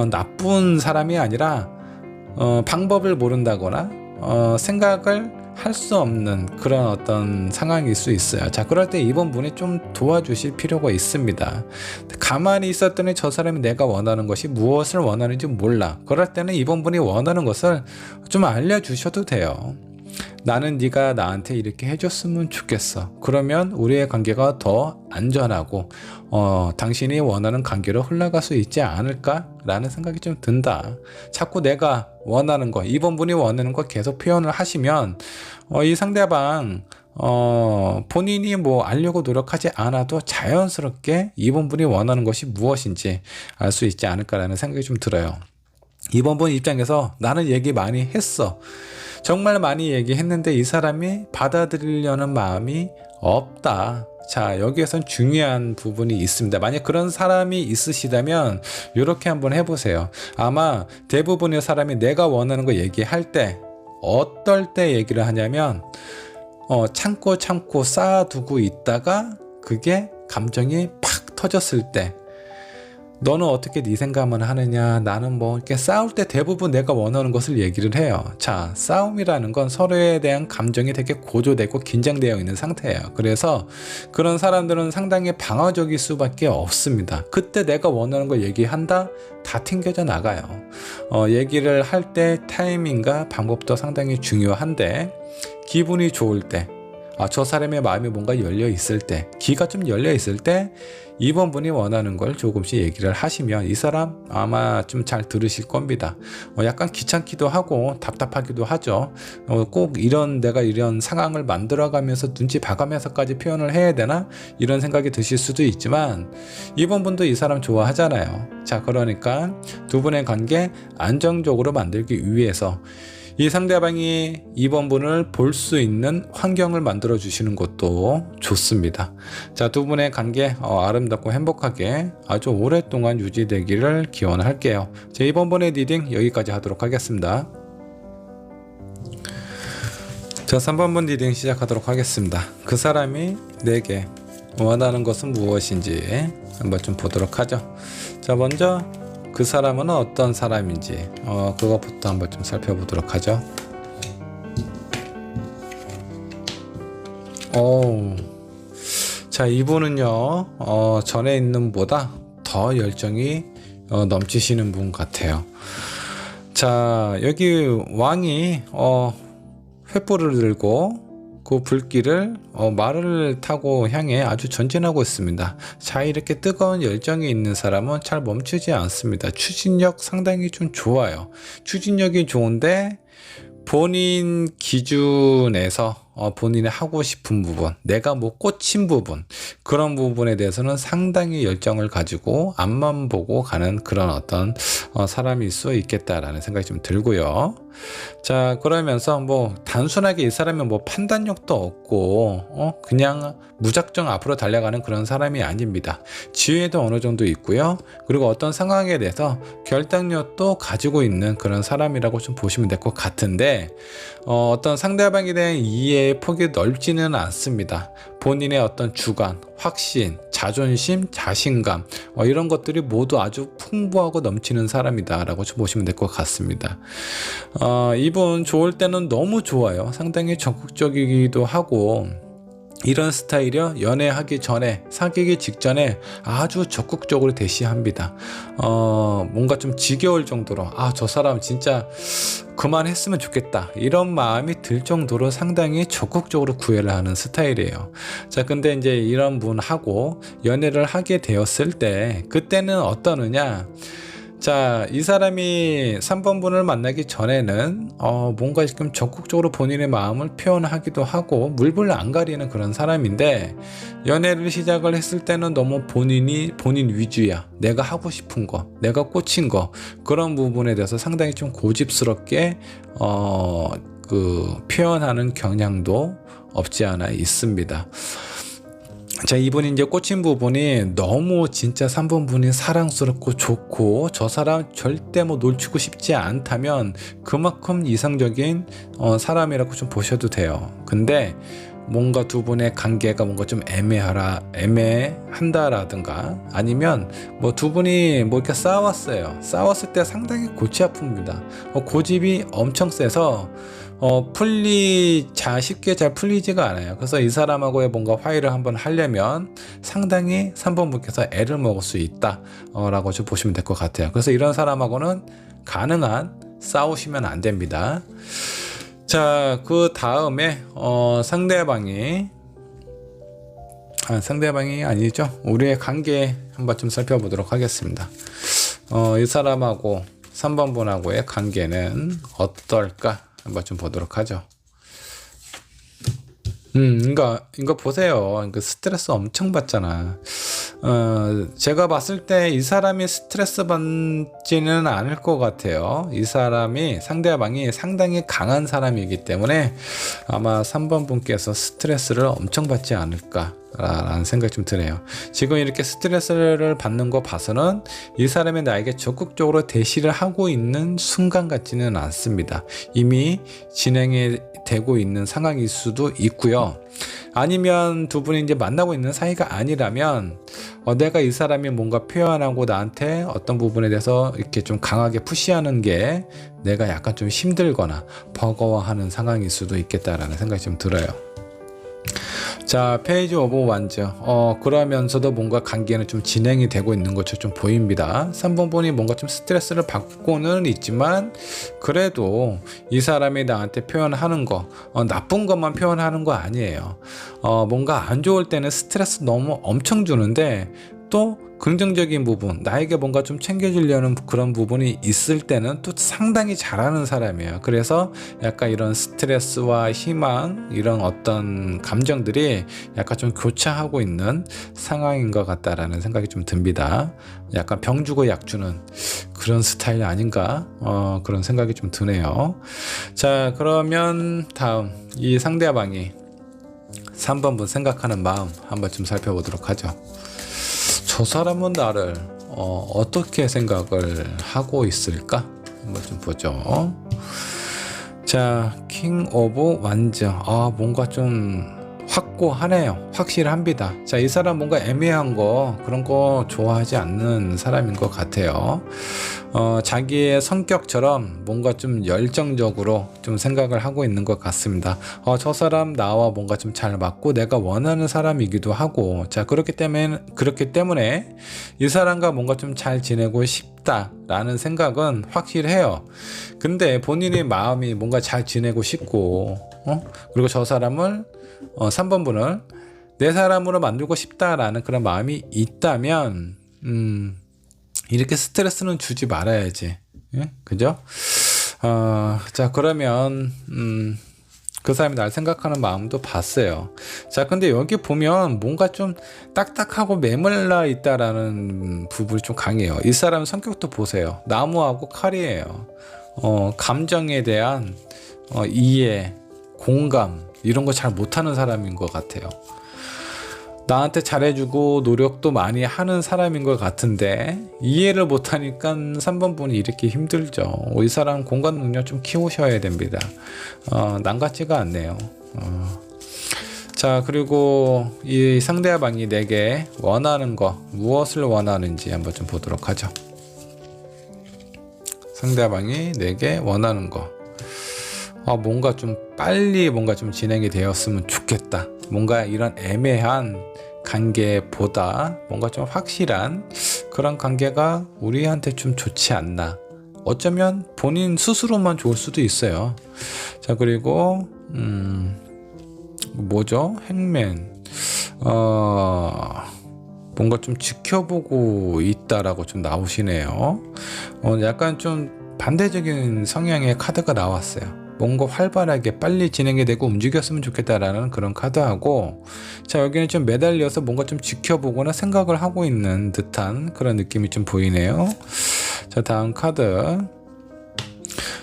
나쁜 사람이 아니라 방법을 모른다거나 생각을 할 수 없는 그런 어떤 상황일 수 있어요. 자, 그럴 때 이번 분이 좀 도와주실 필요가 있습니다. 가만히 있었더니 저 사람이 내가 원하는 것이 무엇을 원하는지 몰라. 그럴 때는 이번 분이 원하는 것을 좀 알려주셔도 돼요. 나는 네가 나한테 이렇게 해줬으면 좋겠어. 그러면 우리의 관계가 더 안전하고 당신이 원하는 관계로 흘러갈 수 있지 않을까? 라는 생각이 좀 든다. 자꾸 내가 원하는 거, 이번 분이 원하는 거 계속 표현을 하시면 이 상대방 본인이 뭐 알려고 노력하지 않아도 자연스럽게 이번 분이 원하는 것이 무엇인지 알 수 있지 않을까라는 생각이 좀 들어요. 이번 분 입장에서 나는 얘기 많이 했어. 정말 많이 얘기했는데 이 사람이 받아들이려는 마음이 없다. 자, 여기에선 중요한 부분이 있습니다. 만약 그런 사람이 있으시다면 이렇게 한번 해보세요. 아마 대부분의 사람이 내가 원하는 거 얘기할 때 어떨 때 얘기를 하냐면 참고 쌓아두고 있다가 그게 감정이 팍 터졌을 때, 너는 어떻게 네 생각만 하느냐, 나는 뭐 이렇게 싸울 때 대부분 내가 원하는 것을 얘기를 해요. 자, 싸움이라는 건 서로에 대한 감정이 되게 고조되고 긴장되어 있는 상태예요. 그래서 그런 사람들은 상당히 방어적일 수밖에 없습니다. 그때 내가 원하는 걸 얘기한다, 다 튕겨져 나가요. 얘기를 할 때 타이밍과 방법도 상당히 중요한데, 기분이 좋을 때, 저 사람의 마음이 뭔가 열려 있을 때, 기가 좀 열려 있을 때 이번 분이 원하는 걸 조금씩 얘기를 하시면 이 사람 아마 좀 잘 들으실 겁니다. 약간 귀찮기도 하고 답답하기도 하죠. 꼭 내가 이런 상황을 만들어가면서 눈치 봐가면서까지 표현을 해야 되나, 이런 생각이 드실 수도 있지만 이번 분도 이 사람 좋아하잖아요. 자, 그러니까 두 분의 관계 안정적으로 만들기 위해서 이 상대방이 이번 분을 볼 수 있는 환경을 만들어 주시는 것도 좋습니다. 자, 두 분의 관계 아름답고 행복하게 아주 오랫동안 유지되기를 기원할게요. 자, 이번 분의 리딩 여기까지 하도록 하겠습니다. 자, 3번 분 리딩 시작하도록 하겠습니다. 그 사람이 내게 원하는 것은 무엇인지 한번 좀 보도록 하죠. 자, 먼저 그 사람은 어떤 사람인지 그것부터 한번 좀 살펴보도록 하죠. 자, 이분은요 전에 있는 보다 더 열정이 넘치시는 분 같아요. 자, 여기 왕이 횃불을 들고 그 불길을 말을 타고 향해 아주 전진하고 있습니다. 자, 이렇게 뜨거운 열정이 있는 사람은 잘 멈추지 않습니다. 추진력 상당히 좀 좋아요. 추진력이 좋은데 본인 기준에서 본인이 하고 싶은 부분, 내가 뭐 꽂힌 부분, 그런 부분에 대해서는 상당히 열정을 가지고 앞만 보고 가는 그런 어떤 사람일 수 있겠다라는 생각이 좀 들고요. 자, 그러면서 뭐 단순하게 이 사람은 뭐 판단력도 없고 그냥 무작정 앞으로 달려가는 그런 사람이 아닙니다. 지혜도 어느 정도 있고요. 그리고 어떤 상황에 대해서 결단력도 가지고 있는 그런 사람이라고 좀 보시면 될 것 같은데, 어떤 상대방에 대한 이해의 폭이 넓지는 않습니다. 본인의 어떤 주관, 확신, 자존심, 자신감 이런 것들이 모두 아주 풍부하고 넘치는 사람이다 라고 좀 보시면 될 것 같습니다. 이분 좋을 때는 너무 좋아요. 상당히 적극적이기도 하고 이런 스타일이요, 연애하기 전에, 사귀기 직전에 아주 적극적으로 대시합니다. 뭔가 좀 지겨울 정도로, 저 사람 진짜 그만했으면 좋겠다, 이런 마음이 들 정도로 상당히 적극적으로 구애를 하는 스타일이에요. 자, 근데 이제 이런 분하고 연애를 하게 되었을 때, 그때는 어떠느냐? 자, 이 사람이 3번 분을 만나기 전에는 뭔가 지금 적극적으로 본인의 마음을 표현하기도 하고 물불 안 가리는 그런 사람인데, 연애를 시작을 했을 때는 너무 본인 위주야. 내가 하고 싶은 거, 내가 꽂힌 거, 그런 부분에 대해서 상당히 좀 고집스럽게 표현하는 경향도 없지 않아 있습니다. 자, 이분이 이제 꽂힌 부분이 너무 진짜 3번 분이 사랑스럽고 좋고 저 사람 절대 놓치고 싶지 않다면 그만큼 이상적인 사람이라고 좀 보셔도 돼요. 근데 뭔가 두 분의 관계가 뭔가 좀 애매한다라든가, 아니면 뭐 두 분이 뭐 이렇게 싸웠어요. 싸웠을 때 상당히 골치 아픕니다. 고집이 엄청 세서 쉽게 잘 풀리지가 않아요. 그래서 이 사람하고의 뭔가 화해를 한번 하려면 상당히 3번 분께서 애를 먹을 수 있다 라고 좀 보시면 될 것 같아요. 그래서 이런 사람하고는 가능한 싸우시면 안 됩니다. 자, 그 다음에 상대방이 아니죠, 우리의 관계 한번 좀 살펴보도록 하겠습니다. 이 사람하고 3번 분하고의 관계는 어떨까 한번 좀 보도록 하죠. 이거 보세요. 스트레스 엄청 받잖아. 제가 봤을 때 이 사람이 스트레스 받지는 않을 것 같아요. 이 사람이, 상대방이 상당히 강한 사람이기 때문에 아마 3번 분께서 스트레스를 엄청 받지 않을까 라는 생각이 좀 드네요. 지금 이렇게 스트레스를 받는 거 봐서는 이 사람이 나에게 적극적으로 대시를 하고 있는 순간 같지는 않습니다. 이미 진행이 되고 있는 상황일 수도 있고요. 아니면 두 분이 이제 만나고 있는 사이가 아니라면 내가 이 사람이 뭔가 표현하고 나한테 어떤 부분에 대해서 이렇게 좀 강하게 푸시하는 게 내가 약간 좀 힘들거나 버거워하는 상황일 수도 있겠다라는 생각이 좀 들어요. 자, 페이지 오브 완즈. 그러면서도 뭔가 관계는 좀 진행이 되고 있는 것처럼 좀 보입니다. 3번 분이 뭔가 좀 스트레스를 받고는 있지만 그래도 이 사람이 나한테 표현하는 거, 나쁜 것만 표현하는 거 아니에요. 뭔가 안 좋을 때는 스트레스 너무 엄청 주는데, 또 긍정적인 부분, 나에게 뭔가 좀 챙겨주려는 그런 부분이 있을 때는 또 상당히 잘하는 사람이에요. 그래서 약간 이런 스트레스와 희망, 이런 어떤 감정들이 약간 좀 교차하고 있는 상황인 것 같다라는 생각이 좀 듭니다. 약간 병 주고 약 주는 그런 스타일 아닌가, 그런 생각이 좀 드네요. 자, 그러면 다음, 이 상대방이 3번 분 생각하는 마음 한번 좀 살펴보도록 하죠. 저 사람은 나를 어떻게 생각을 하고 있을까? 한번 좀 보죠. 자, 킹 오브 완즈. 뭔가 좀 확고하네요. 확실합니다. 자, 이 사람 뭔가 애매한 거, 그런 거 좋아하지 않는 사람인 것 같아요. 자기의 성격처럼 뭔가 좀 열정적으로 좀 생각을 하고 있는 것 같습니다. 저 사람 나와 뭔가 좀 잘 맞고 내가 원하는 사람이기도 하고, 자, 그렇기 때문에 이 사람과 뭔가 좀 잘 지내고 싶다라는 생각은 확실해요. 근데 본인의 마음이 뭔가 잘 지내고 싶고, 그리고 저 사람을 3번 분을 내 사람으로 만들고 싶다라는 그런 마음이 있다면 이렇게 스트레스는 주지 말아야지. 예? 그죠? 자, 그러면 그 사람이 날 생각하는 마음도 봤어요. 자, 근데 여기 보면 뭔가 좀 딱딱하고 메말라 있다라는 부분이 좀 강해요. 이 사람 성격도 보세요. 나무하고 칼이에요. 감정에 대한 이해, 공감, 이런 거 잘 못하는 사람인 것 같아요. 나한테 잘해주고 노력도 많이 하는 사람인 것 같은데 이해를 못하니까 3번 분이 이렇게 힘들죠. 이 사람 공감 능력 좀 키우셔야 됩니다. 남 같지가 않네요. 자, 그리고 이 상대방이 내게 원하는 거, 무엇을 원하는지 한번 좀 보도록 하죠. 상대방이 내게 원하는 거. 뭔가 좀 빨리 뭔가 좀 진행이 되었으면 좋겠다. 뭔가 이런 애매한 관계보다 뭔가 좀 확실한 그런 관계가 우리한테 좀 좋지 않나. 어쩌면 본인 스스로만 좋을 수도 있어요. 자, 그리고 뭐죠? 행맨. 뭔가 좀 지켜보고 있다라고 좀 나오시네요. 약간 좀 반대적인 성향의 카드가 나왔어요. 뭔가 활발하게 빨리 진행이 되고 움직였으면 좋겠다라는 그런 카드하고, 자, 여기는 좀 매달려서 뭔가 좀 지켜보거나 생각을 하고 있는 듯한 그런 느낌이 좀 보이네요. 자, 다음 카드.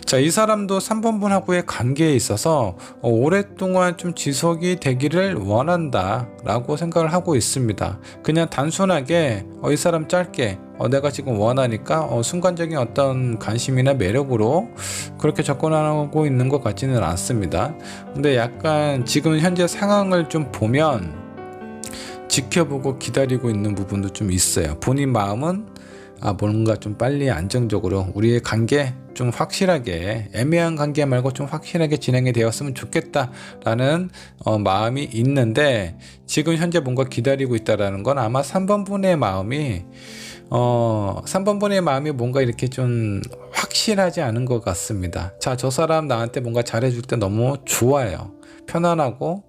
자, 이 사람도 3번 분하고의 관계에 있어서 오랫동안 좀 지속이 되기를 원한다 라고 생각을 하고 있습니다. 그냥 단순하게 이 사람 짧게 내가 지금 원하니까 순간적인 어떤 관심이나 매력으로 그렇게 접근하고 있는 것 같지는 않습니다. 근데 약간 지금 현재 상황을 좀 보면 지켜보고 기다리고 있는 부분도 좀 있어요. 본인 마음은 뭔가 좀 빨리 안정적으로 우리의 관계 좀 확실하게, 애매한 관계 말고 좀 확실하게 진행이 되었으면 좋겠다라는 마음이 있는데, 지금 현재 뭔가 기다리고 있다라는 건 아마 3번 분의 마음이 3번 분의 마음이 뭔가 이렇게 좀 확실하지 않은 것 같습니다. 자, 저 사람 나한테 뭔가 잘해줄 때 너무 좋아요. 편안하고,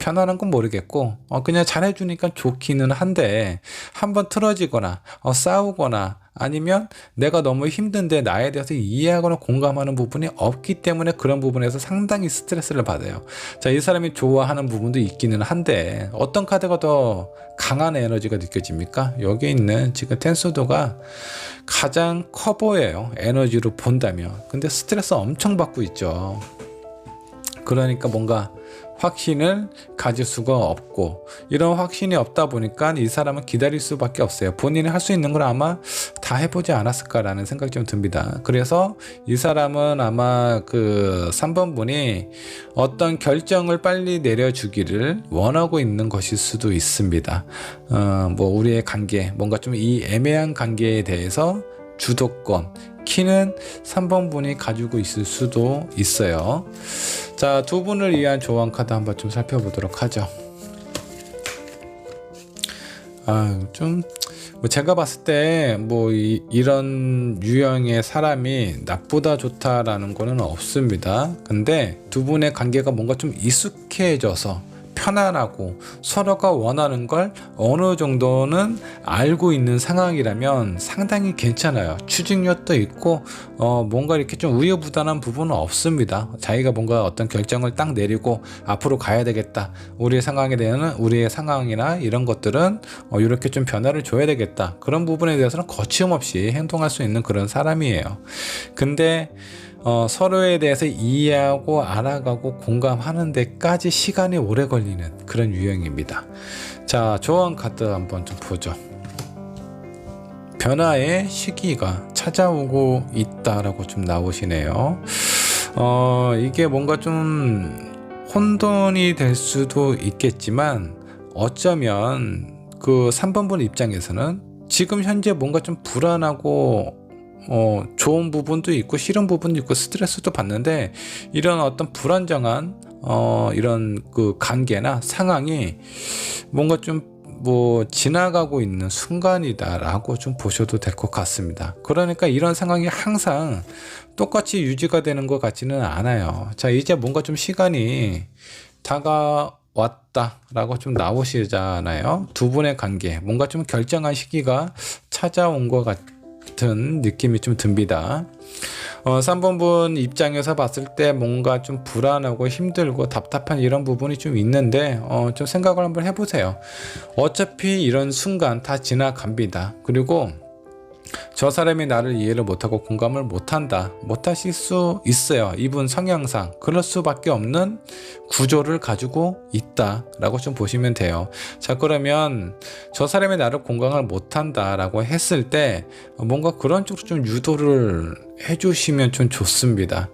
편안한 건 모르겠고 그냥 잘해주니까 좋기는 한데, 한번 틀어지거나 싸우거나 아니면 내가 너무 힘든데 나에 대해서 이해하거나 공감하는 부분이 없기 때문에 그런 부분에서 상당히 스트레스를 받아요. 자, 이 사람이 좋아하는 부분도 있기는 한데 어떤 카드가 더 강한 에너지가 느껴집니까? 여기 있는 지금 텐수도가 가장 커 보여요, 에너지로 본다면. 근데 스트레스 엄청 받고 있죠. 그러니까 뭔가 확신을 가질 수가 없고, 이런 확신이 없다 보니까 이 사람은 기다릴 수밖에 없어요. 본인이 할 수 있는 걸 아마 다 해보지 않았을까라는 생각이 좀 듭니다. 그래서 이 사람은 아마 그 3번 분이 어떤 결정을 빨리 내려주기를 원하고 있는 것일 수도 있습니다. 뭐 우리의 관계, 뭔가 좀 이 애매한 관계에 대해서 주도권, 키는 3번 분이 가지고 있을 수도 있어요. 자, 두 분을 위한 조언 카드 한번 좀 살펴보도록 하죠. 제가 봤을 때 이런 유형의 사람이 나쁘다 좋다라는 거는 없습니다. 근데 두 분의 관계가 뭔가 좀 익숙해져서 편안하고 서로가 원하는 걸 어느 정도는 알고 있는 상황이라면 상당히 괜찮아요. 추진력도 있고 뭔가 이렇게 좀 우유부단한 부분은 없습니다. 자기가 뭔가 어떤 결정을 딱 내리고 앞으로 가야 되겠다, 우리의 상황에 대한 우리의 상황이나 이런 것들은 이렇게 좀 변화를 줘야 되겠다, 그런 부분에 대해서는 거침없이 행동할 수 있는 그런 사람이에요. 근데 서로에 대해서 이해하고 알아가고 공감하는 데까지 시간이 오래 걸리는 그런 유형입니다. 자, 조언 카드 한번 좀 보죠. 변화의 시기가 찾아오고 있다라고 좀 나오시네요. 이게 뭔가 좀 혼돈이 될 수도 있겠지만, 어쩌면 그 3번 분 입장에서는 지금 현재 뭔가 좀 불안하고 좋은 부분도 있고 싫은 부분도 있고 스트레스도 받는데, 이런 어떤 불안정한 이런 그 관계나 상황이 뭔가 좀 지나가고 있는 순간이다라고 좀 보셔도 될 것 같습니다. 그러니까 이런 상황이 항상 똑같이 유지가 되는 것 같지는 않아요. 자, 이제 뭔가 좀 시간이 다가왔다라고 좀 나오시잖아요. 두 분의 관계, 뭔가 좀 결정한 시기가 찾아온 것 같은 느낌이 좀 듭니다. 3번 분 입장에서 봤을 때 뭔가 좀 불안하고 힘들고 답답한 이런 부분이 좀 있는데 좀 생각을 한번 해보세요. 어차피 이런 순간 다 지나갑니다. 그리고 저 사람이 나를 이해를 못하고 공감을 못하실 수 있어요. 이분 성향상 그럴 수밖에 없는 구조를 가지고 있다라고 좀 보시면 돼요. 자, 그러면 저 사람이 나를 공감을 못한다라고 했을 때 뭔가 그런 쪽으로 좀 유도를 해주시면 좀 좋습니다.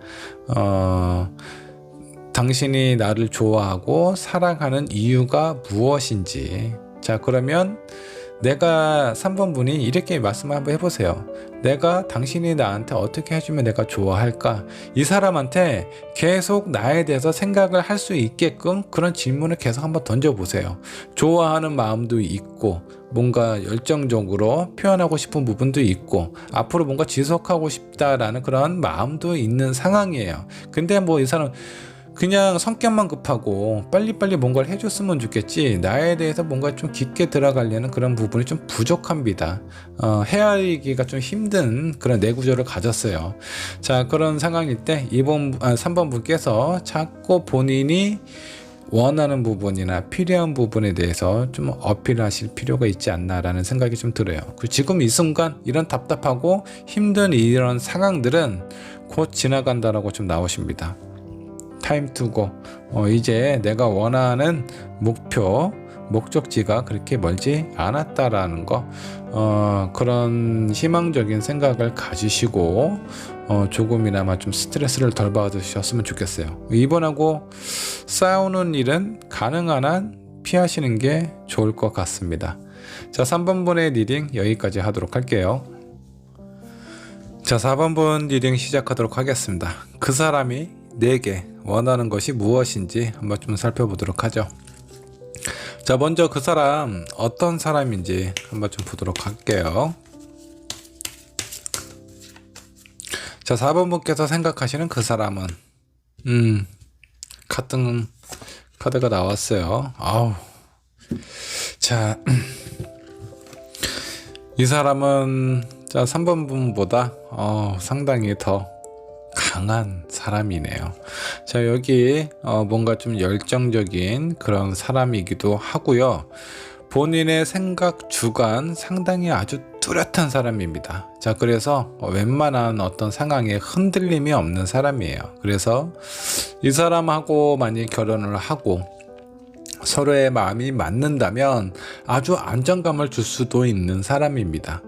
당신이 나를 좋아하고 사랑하는 이유가 무엇인지. 자, 그러면 내가 3번 분이 이렇게 말씀을 한번 해보세요. 내가 당신이 나한테 어떻게 해주면 내가 좋아할까? 이 사람한테 계속 나에 대해서 생각을 할 수 있게끔 그런 질문을 계속 한번 던져보세요. 좋아하는 마음도 있고 뭔가 열정적으로 표현하고 싶은 부분도 있고 앞으로 뭔가 지속하고 싶다라는 그런 마음도 있는 상황이에요. 근데 뭐 이 사람 그냥 성격만 급하고 빨리빨리 뭔가를 해줬으면 좋겠지 나에 대해서 뭔가 좀 깊게 들어가려는 그런 부분이 좀 부족합니다. 헤아리기가 좀 힘든 그런 뇌구조를 가졌어요. 자, 그런 상황일 때 3번 분께서 자꾸 본인이 원하는 부분이나 필요한 부분에 대해서 좀 어필하실 필요가 있지 않나라는 생각이 좀 들어요. 지금 이 순간 이런 답답하고 힘든 이런 상황들은 곧 지나간다라고 좀 나오십니다. 타임 투고 이제 내가 원하는 목적지가 그렇게 멀지 않았다라는 거 그런 희망적인 생각을 가지시고 조금이나마 좀 스트레스를 덜 받으셨으면 좋겠어요. 이분하고 싸우는 일은 가능한 한 피하시는 게 좋을 것 같습니다. 자, 3번 분의 리딩 여기까지 하도록 할게요. 자, 4번 분 리딩 시작하도록 하겠습니다. 그 사람이 내게 원하는 것이 무엇인지 한번 좀 살펴보도록 하죠. 자, 먼저 그 사람 어떤 사람인지 한번 좀 보도록 할게요. 자, 4번 분께서 생각하시는 그 사람은 같은 카드가 나왔어요. 자, 이 사람은 자 3번 분보다 상당히 더 강한 사람이네요. 자, 여기 뭔가 좀 열정적인 그런 사람이기도 하고요. 본인의 생각 주관 상당히 아주 뚜렷한 사람입니다. 자, 그래서 웬만한 어떤 상황에 흔들림이 없는 사람이에요. 그래서 이 사람하고 만약 결혼을 하고 서로의 마음이 맞는다면 아주 안정감을 줄 수도 있는 사람입니다.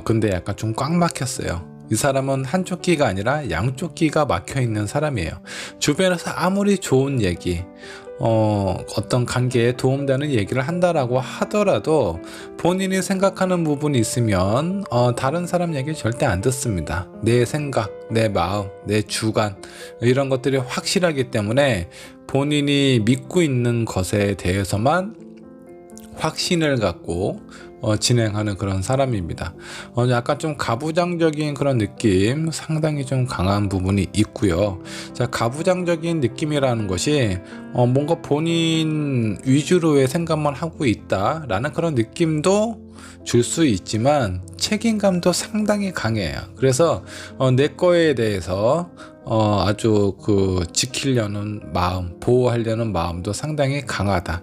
근데 약간 좀 꽉 막혔어요. 이 사람은 한쪽 귀가 아니라 양쪽 귀가 막혀 있는 사람이에요. 주변에서 아무리 좋은 얘기, 어떤 관계에 도움되는 얘기를 한다라고 하더라도 본인이 생각하는 부분이 있으면 다른 사람 얘기 절대 안 듣습니다. 내 생각, 내 마음, 내 주관 이런 것들이 확실하기 때문에 본인이 믿고 있는 것에 대해서만 확신을 갖고 진행하는 그런 사람입니다. 약간 좀 가부장적인 그런 느낌 상당히 좀 강한 부분이 있고요. 자, 가부장적인 느낌이라는 것이 뭔가 본인 위주로의 생각만 하고 있다라는 그런 느낌도 줄 수 있지만 책임감도 상당히 강해요. 그래서 내 거에 대해서 아주 지키려는 마음, 보호하려는 마음도 상당히 강하다.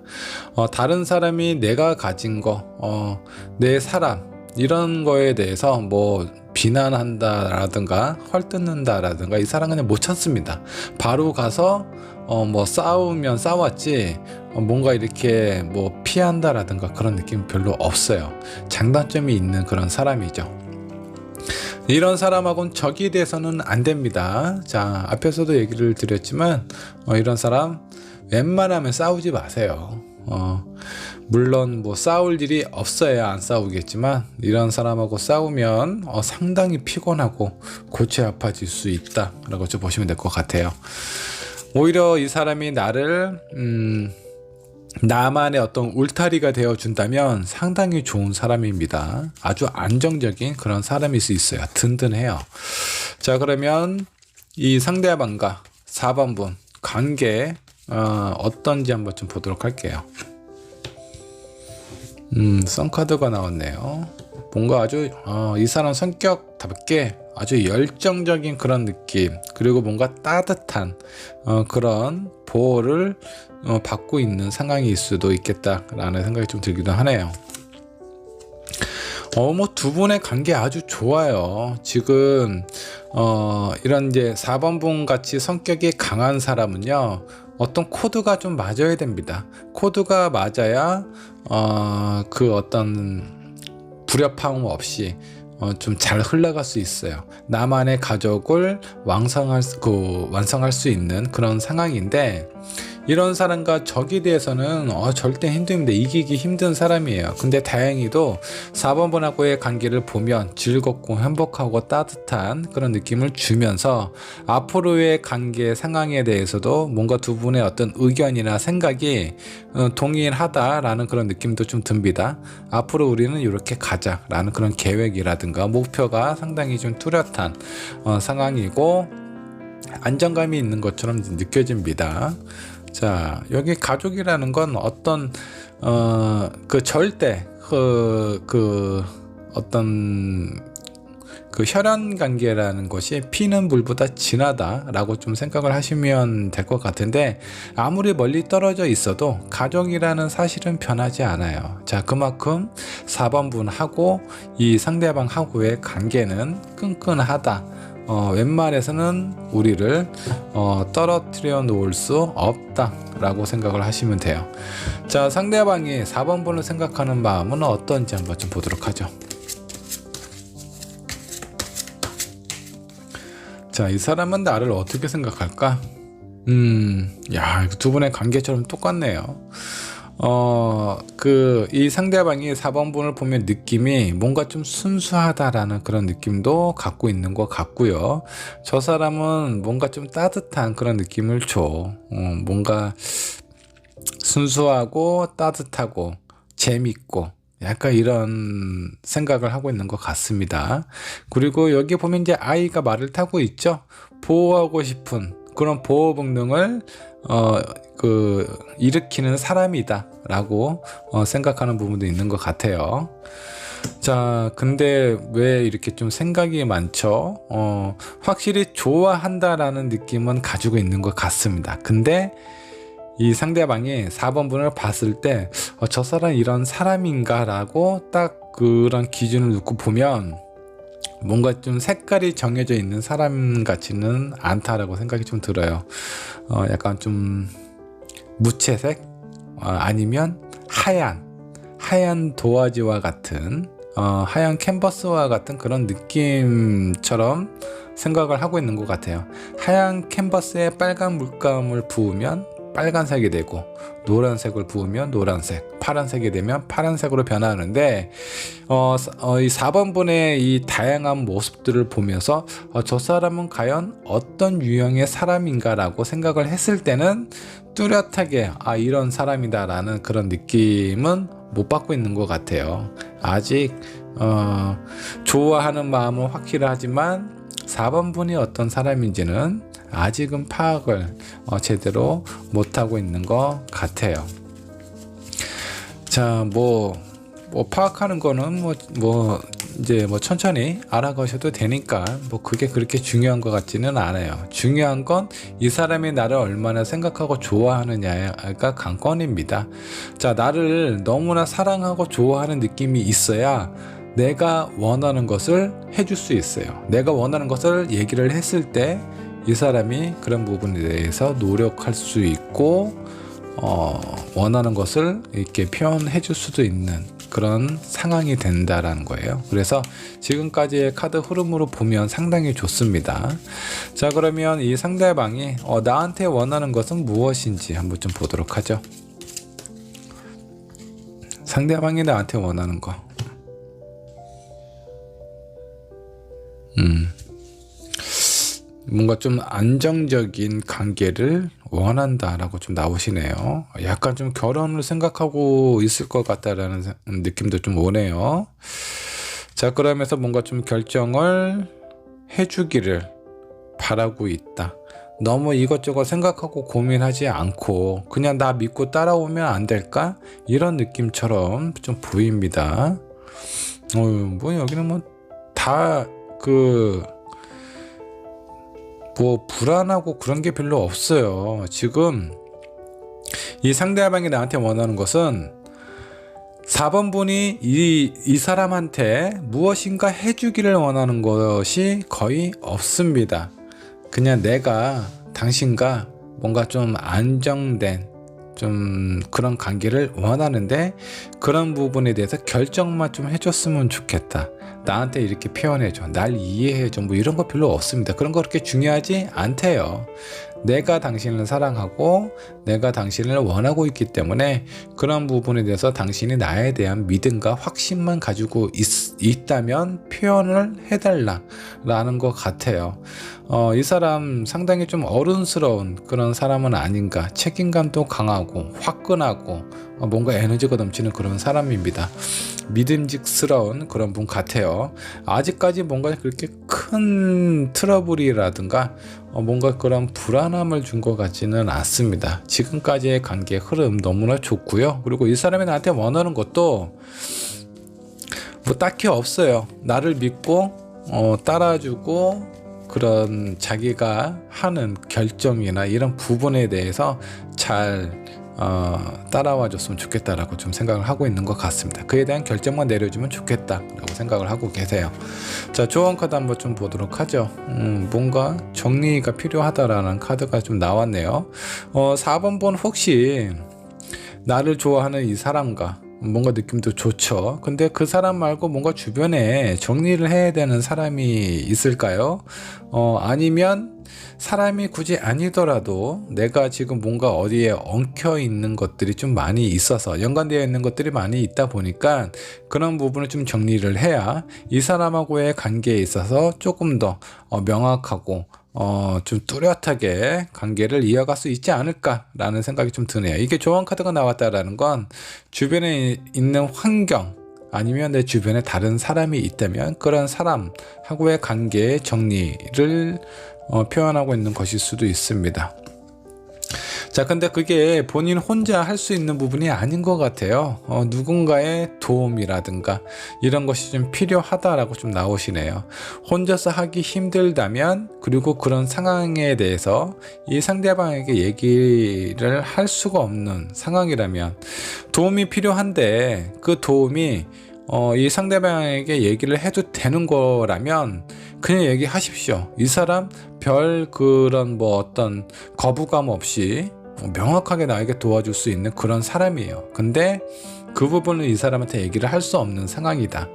다른 사람이 내가 가진 거, 내 사람 이런 거에 대해서 뭐 비난한다라든가 헐뜯는다라든가 이 사람은 그냥 못 참습니다. 바로 가서 뭐 싸우면 싸웠지 뭔가 이렇게 뭐 피한다라든가 그런 느낌 별로 없어요. 장단점이 있는 그런 사람이죠. 이런 사람하고는 적이 돼서는 안 됩니다. 자, 앞에서도 얘기를 드렸지만 이런 사람 웬만하면 싸우지 마세요. 물론 뭐 싸울 일이 없어야 안 싸우겠지만 이런 사람하고 싸우면 상당히 피곤하고 골치 아파질 수 있다라고 좀 보시면 될 것 같아요. 오히려 이 사람이 나를 나만의 어떤 울타리가 되어준다면 상당히 좋은 사람입니다. 아주 안정적인 그런 사람일 수 있어요. 든든해요. 자, 그러면 이 상대방과 4번 분 관계 어떤지 한번 좀 보도록 할게요. 썬카드가 나왔네요. 뭔가 아주 이 사람 성격답게 아주 열정적인 그런 느낌, 그리고 뭔가 따뜻한 그런 보호를 받고 있는 상황일 수도 있겠다라는 생각이 좀 들기도 하네요. 뭐 두 분의 관계 아주 좋아요. 지금 이런 이제 4번 분 같이 성격이 강한 사람은요, 어떤 코드가 좀 맞아야 됩니다. 코드가 맞아야 그 어떤 불협화음 없이 좀 잘 흘러갈 수 있어요. 나만의 가족을 완성할 수 있는 그런 상황인데 이런 사람과 적이 대해서는 절대 힘듭니다. 이기기 힘든 사람이에요. 근데 다행히도 4번 분하고의 관계를 보면 즐겁고 행복하고 따뜻한 그런 느낌을 주면서 앞으로의 관계 상황에 대해서도 뭔가 두 분의 어떤 의견이나 생각이 동일하다라는 그런 느낌도 좀 듭니다. 앞으로 우리는 이렇게 가자라는 그런 계획이라든가 목표가 상당히 좀 뚜렷한 상황이고 안정감이 있는 것처럼 느껴집니다. 자, 여기 가족이라는 건 어떤 절대 어떤 혈연 관계라는 것이 피는 물보다 진하다라고 좀 생각을 하시면 될 것 같은데, 아무리 멀리 떨어져 있어도 가족이라는 사실은 변하지 않아요. 자, 그만큼 4번 분하고 이 상대방하고의 관계는 끈끈하다. 웬만해서는 우리를 떨어뜨려 놓을 수 없다 라고 생각을 하시면 돼요. 자, 상대방이 4번 분을 생각하는 마음은 어떤지 한번 좀 보도록 하죠. 자, 이 사람은 나를 어떻게 생각할까? 야, 두 분의 관계처럼 똑같네요. 이 상대방이 4번 분을 보면 느낌이 뭔가 좀 순수하다라는 그런 느낌도 갖고 있는 것 같고요. 저 사람은 뭔가 좀 따뜻한 그런 느낌을 줘. 뭔가 순수하고 따뜻하고 재밌고 약간 이런 생각을 하고 있는 것 같습니다. 그리고 여기 보면 이제 아이가 말을 타고 있죠. 보호하고 싶은 그런 보호 본능을 일으키는 사람이다 라고 생각하는 부분도 있는 것 같아요. 자, 근데 왜 이렇게 좀 생각이 많죠? 확실히 좋아한다라는 느낌은 가지고 있는 것 같습니다. 근데 이 상대방이 4번 분을 봤을 때 저 사람 이런 사람인가 라고 딱 그런 기준을 놓고 보면 뭔가 좀 색깔이 정해져 있는 사람 같지는 않다라고 생각이 좀 들어요. 약간 좀 무채색 아니면 하얀 도화지와 같은 하얀 캔버스와 같은 그런 느낌처럼 생각을 하고 있는 것 같아요. 하얀 캔버스에 빨간 물감을 부으면 빨간색이 되고 노란색을 부으면 노란색, 파란색이 되면 파란색으로 변하는데 이 4번 분의 이 다양한 모습들을 보면서 저 사람은 과연 어떤 유형의 사람인가 라고 생각을 했을 때는 뚜렷하게 이런 사람이다 라는 그런 느낌은 못 받고 있는 것 같아요. 아직 좋아하는 마음은 확실하지만 4번 분이 어떤 사람인지는 아직은 파악을 제대로 못하고 있는 것 같아요. 자, 파악하는 거는 이제 천천히 알아가셔도 되니까 그게 그렇게 중요한 것 같지는 않아요. 중요한 건 이 사람이 나를 얼마나 생각하고 좋아하느냐가 관건입니다. 자, 나를 너무나 사랑하고 좋아하는 느낌이 있어야 내가 원하는 것을 해줄 수 있어요. 내가 원하는 것을 얘기를 했을 때 이 사람이 그런 부분에 대해서 노력할 수 있고 원하는 것을 이렇게 표현해 줄 수도 있는 그런 상황이 된다라는 거예요. 그래서 지금까지의 카드 흐름으로 보면 상당히 좋습니다. 자, 그러면 이 상대방이 나한테 원하는 것은 무엇인지 한번 좀 보도록 하죠. 상대방이 나한테 원하는 거. 뭔가 좀 안정적인 관계를 원한다라고 좀 나오시네요. 약간 좀 결혼을 생각하고 있을 것 같다라는 느낌도 좀 오네요. 자, 그러면서 뭔가 좀 결정을 해주기를 바라고 있다. 너무 이것저것 생각하고 고민하지 않고 그냥 나 믿고 따라오면 안 될까? 이런 느낌처럼 좀 보입니다. 여기는 다 불안하고 그런 게 별로 없어요. 지금 이 상대방이 나한테 원하는 것은 4번 분이 이 사람한테 무엇인가 해주기를 원하는 것이 거의 없습니다. 그냥 내가 당신과 뭔가 좀 안정된 좀 그런 관계를 원하는데 그런 부분에 대해서 결정만 좀 해줬으면 좋겠다. 나한테 이렇게 표현해줘, 날 이해해줘, 이런 거 별로 없습니다. 그런 거 그렇게 중요하지 않대요. 내가 당신을 사랑하고 내가 당신을 원하고 있기 때문에 그런 부분에 대해서 당신이 나에 대한 믿음과 확신만 가지고 있다면 표현을 해달라라는 것 같아요. 이 사람 상당히 좀 어른스러운 그런 사람은 아닌가. 책임감도 강하고 화끈하고 뭔가 에너지가 넘치는 그런 사람입니다. 믿음직스러운 그런 분 같아요. 아직까지 뭔가 그렇게 큰 트러블이라든가 뭔가 그런 불안함을 준 것 같지는 않습니다. 지금까지의 관계 흐름 너무나 좋고요. 그리고 이 사람이 나한테 원하는 것도 뭐 딱히 없어요. 나를 믿고 따라주고 그런 자기가 하는 결정이나 이런 부분에 대해서 잘 따라와 줬으면 좋겠다라고 좀 생각을 하고 있는 것 같습니다. 그에 대한 결정만 내려주면 좋겠다라고 생각을 하고 계세요. 자, 조언 카드 한번 좀 보도록 하죠. 뭔가 정리가 필요하다라는 카드가 좀 나왔네요. 4번 번 혹시 나를 좋아하는 이 사람과 뭔가 느낌도 좋죠. 근데 그 사람 말고 뭔가 주변에 정리를 해야 되는 사람이 있을까요? 아니면 사람이 굳이 아니더라도 내가 지금 뭔가 어디에 엉켜 있는 것들이 좀 많이 있어서 연관되어 있는 것들이 많이 있다 보니까 그런 부분을 좀 정리를 해야 이 사람하고의 관계에 있어서 조금 더 명확하고 좀 뚜렷하게 관계를 이어갈 수 있지 않을까라는 생각이 좀 드네요. 이게 조언 카드가 나왔다라는 건 주변에 있는 환경 아니면 내 주변에 다른 사람이 있다면 그런 사람하고의 관계의 정리를 표현하고 있는 것일 수도 있습니다. 자, 근데 그게 본인 혼자 할 수 있는 부분이 아닌 것 같아요. 누군가의 도움이라든가 이런 것이 좀 필요하다라고 좀 나오시네요. 혼자서 하기 힘들다면 그리고 그런 상황에 대해서 이 상대방에게 얘기를 할 수가 없는 상황이라면 도움이 필요한데 그 도움이 이 상대방에게 얘기를 해도 되는 거라면 그냥 얘기하십시오. 이 사람 별 그런 뭐 어떤 거부감 없이 명확하게 나에게 도와줄 수 있는 그런 사람이에요. 근데 그 부분을 이 사람한테 얘기를 할 수 없는 상황이다.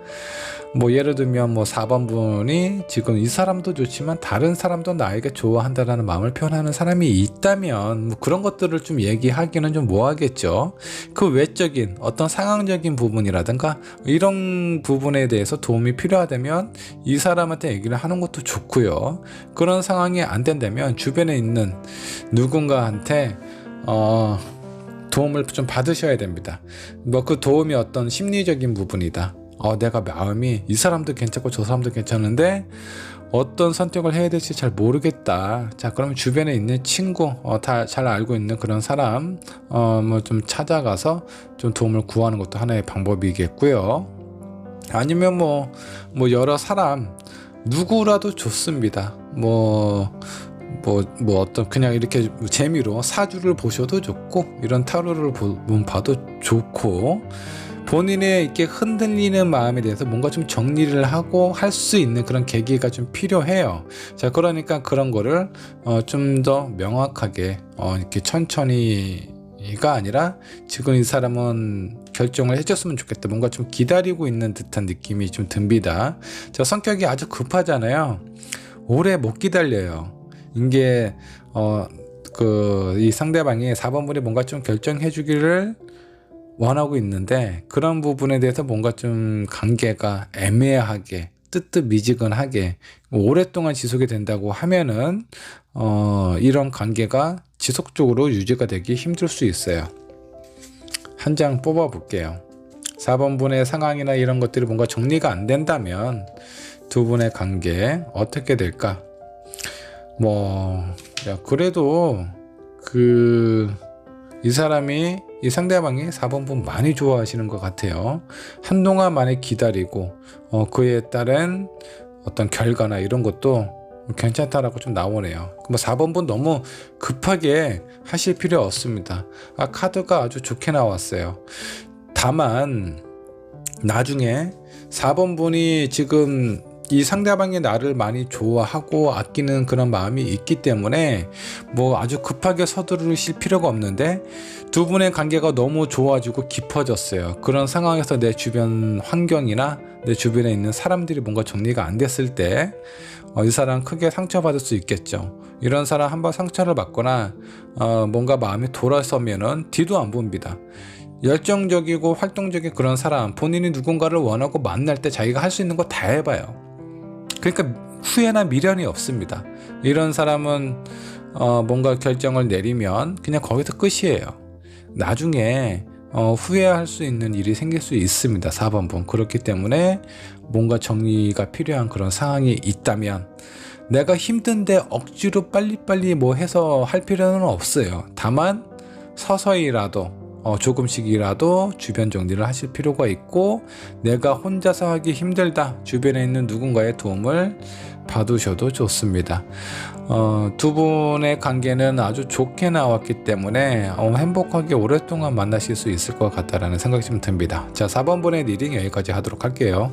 뭐 예를 들면 뭐 4번 분이 지금 이 사람도 좋지만 다른 사람도 나에게 좋아한다라는 마음을 표현하는 사람이 있다면 뭐 그런 것들을 좀 얘기하기는 좀 뭐하겠죠. 그 외적인 어떤 상황적인 부분이라든가 이런 부분에 대해서 도움이 필요하다면 이 사람한테 얘기를 하는 것도 좋고요. 그런 상황이 안 된다면 주변에 있는 누군가한테 도움을 좀 받으셔야 됩니다. 뭐 그 도움이 어떤 심리적인 부분이다. 내가 마음이 이 사람도 괜찮고 저 사람도 괜찮은데 어떤 선택을 해야 될지 잘 모르겠다. 자, 그러면 주변에 있는 친구, 다 잘 알고 있는 그런 사람, 뭐 좀 찾아가서 좀 도움을 구하는 것도 하나의 방법이겠고요. 아니면 뭐 여러 사람, 누구라도 좋습니다. 뭐 어떤 그냥 이렇게 재미로 사주를 보셔도 좋고 이런 타로를 봐도 좋고 본인의 이렇게 흔들리는 마음에 대해서 뭔가 좀 정리를 하고 할 수 있는 그런 계기가 좀 필요해요. 자, 그러니까 그런 거를 좀 더 명확하게 이렇게 천천히가 아니라 지금 이 사람은 결정을 해줬으면 좋겠다. 뭔가 좀 기다리고 있는 듯한 느낌이 좀 듭니다. 저 성격이 아주 급하잖아요. 오래 못 기다려요. 이게 이 상대방이 4번 분이 뭔가 좀 결정해 주기를 원하고 있는데 그런 부분에 대해서 뭔가 좀 관계가 애매하게 뜨뜻미지근하게 오랫동안 지속이 된다고 하면은 이런 관계가 지속적으로 유지가 되기 힘들 수 있어요. 한 장 뽑아 볼게요. 4번 분의 상황이나 이런 것들이 뭔가 정리가 안 된다면 두 분의 관계 어떻게 될까? 그래도 이 상대방이 4번 분 많이 좋아하시는 것 같아요. 한동안 많이 기다리고 그에 따른 어떤 결과나 이런 것도 괜찮다라고 좀 나오네요. 4번 분 너무 급하게 하실 필요 없습니다. 카드가 아주 좋게 나왔어요. 다만 나중에 4번 분이 지금 이 상대방이 나를 많이 좋아하고 아끼는 그런 마음이 있기 때문에 아주 급하게 서두르실 필요가 없는데 두 분의 관계가 너무 좋아지고 깊어졌어요. 그런 상황에서 내 주변 환경이나 내 주변에 있는 사람들이 뭔가 정리가 안 됐을 때 이 사람 크게 상처받을 수 있겠죠. 이런 사람 한번 상처를 받거나 뭔가 마음이 돌아서면은 뒤도 안 봅니다. 열정적이고 활동적인 그런 사람, 본인이 누군가를 원하고 만날 때 자기가 할 수 있는 거 다 해봐요. 그러니까 후회나 미련이 없습니다. 이런 사람은 뭔가 결정을 내리면 그냥 거기서 끝이에요. 나중에 후회할 수 있는 일이 생길 수 있습니다. 4번 분. 그렇기 때문에 뭔가 정리가 필요한 그런 상황이 있다면 내가 힘든데 억지로 빨리빨리 뭐 해서 할 필요는 없어요. 다만 서서히라도 조금씩이라도 주변 정리를 하실 필요가 있고, 내가 혼자서 하기 힘들다, 주변에 있는 누군가의 도움을 받으셔도 좋습니다. 두 분의 관계는 아주 좋게 나왔기 때문에 행복하게 오랫동안 만나실 수 있을 것 같다라는 생각이 좀 듭니다. 자, 4번 분의 리딩 여기까지 하도록 할게요.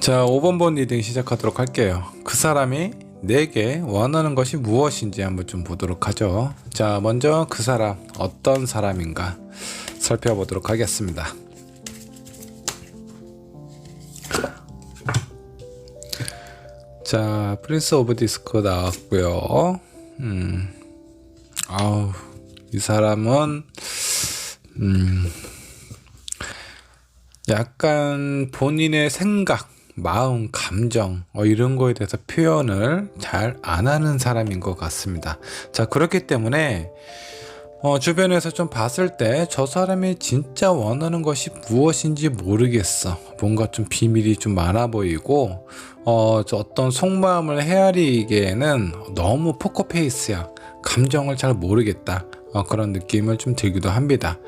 자, 5번 분 리딩 시작하도록 할게요. 그 사람이 내게 원하는 것이 무엇인지 한번 좀 보도록 하죠. 자, 먼저 그 사람 어떤 사람인가 살펴보도록 하겠습니다. 자, 프린스 오브 디스크 나왔고요. 이 사람은 약간 본인의 생각, 마음, 감정 이런 거에 대해서 표현을 잘 안 하는 사람인 것 같습니다. 자, 그렇기 때문에 주변에서 좀 봤을 때 저 사람이 진짜 원하는 것이 무엇인지 모르겠어. 뭔가 좀 비밀이 좀 많아 보이고 어떤 속마음을 헤아리기에는 너무 포커페이스야. 감정을 잘 모르겠다. 그런 느낌을 좀 들기도 합니다.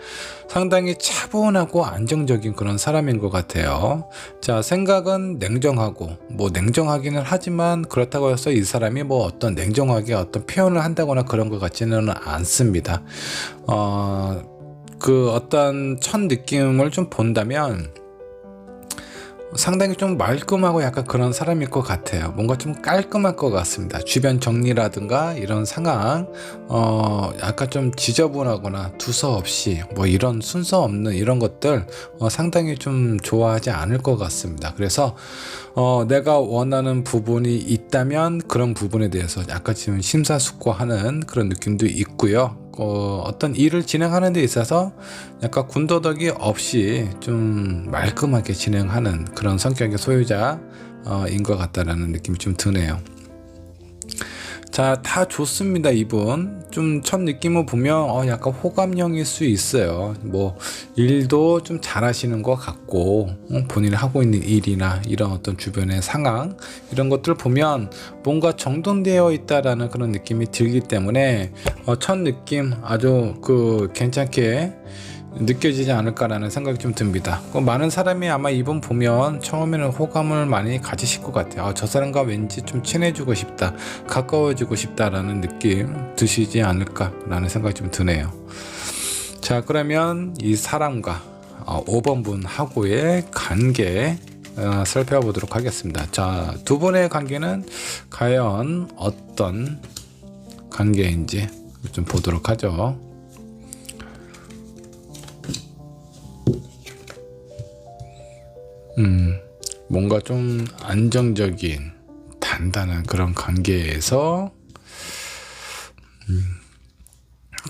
상당히 차분하고 안정적인 그런 사람인 것 같아요. 자, 생각은 냉정하고, 뭐 냉정하기는 하지만 그렇다고 해서 이 사람이 뭐 어떤 냉정하게 어떤 표현을 한다거나 그런 것 같지는 않습니다. 그 어떤 첫 느낌을 좀 본다면 상당히 좀 말끔하고 약간 그런 사람일 것 같아요. 뭔가 좀 깔끔할 것 같습니다. 주변 정리라든가 이런 상황, 약간 좀 지저분하거나 두서없이 뭐 이런 순서 없는 이런 것들 상당히 좀 좋아하지 않을 것 같습니다. 그래서 내가 원하는 부분이 있다면 그런 부분에 대해서 약간 지금 심사숙고하는 그런 느낌도 있고요. 어떤 일을 진행하는 데 있어서 약간 군더더기 없이 좀 말끔하게 진행하는 그런 성격의 소유자인 것 같다라는 느낌이 좀 드네요. 자, 다 좋습니다. 이분 좀 첫 느낌을 보면 약간 호감형일 수 있어요. 뭐 일도 좀 잘하시는 것 같고 본인이 하고 있는 일이나 이런 어떤 주변의 상황 이런 것들을 보면 뭔가 정돈되어 있다라는 그런 느낌이 들기 때문에 첫 느낌 아주 괜찮게 느껴지지 않을까라는 생각이 좀 듭니다. 많은 사람이 아마 이분 보면 처음에는 호감을 많이 가지실 것 같아요. 저 사람과 왠지 좀 친해지고 싶다, 가까워지고 싶다라는 느낌 드시지 않을까라는 생각이 좀 드네요. 자, 그러면 이 사람과 5번 분하고의 관계 살펴보도록 하겠습니다. 자, 두 분의 관계는 과연 어떤 관계인지 좀 보도록 하죠. 뭔가 좀 안정적인 단단한 그런 관계에서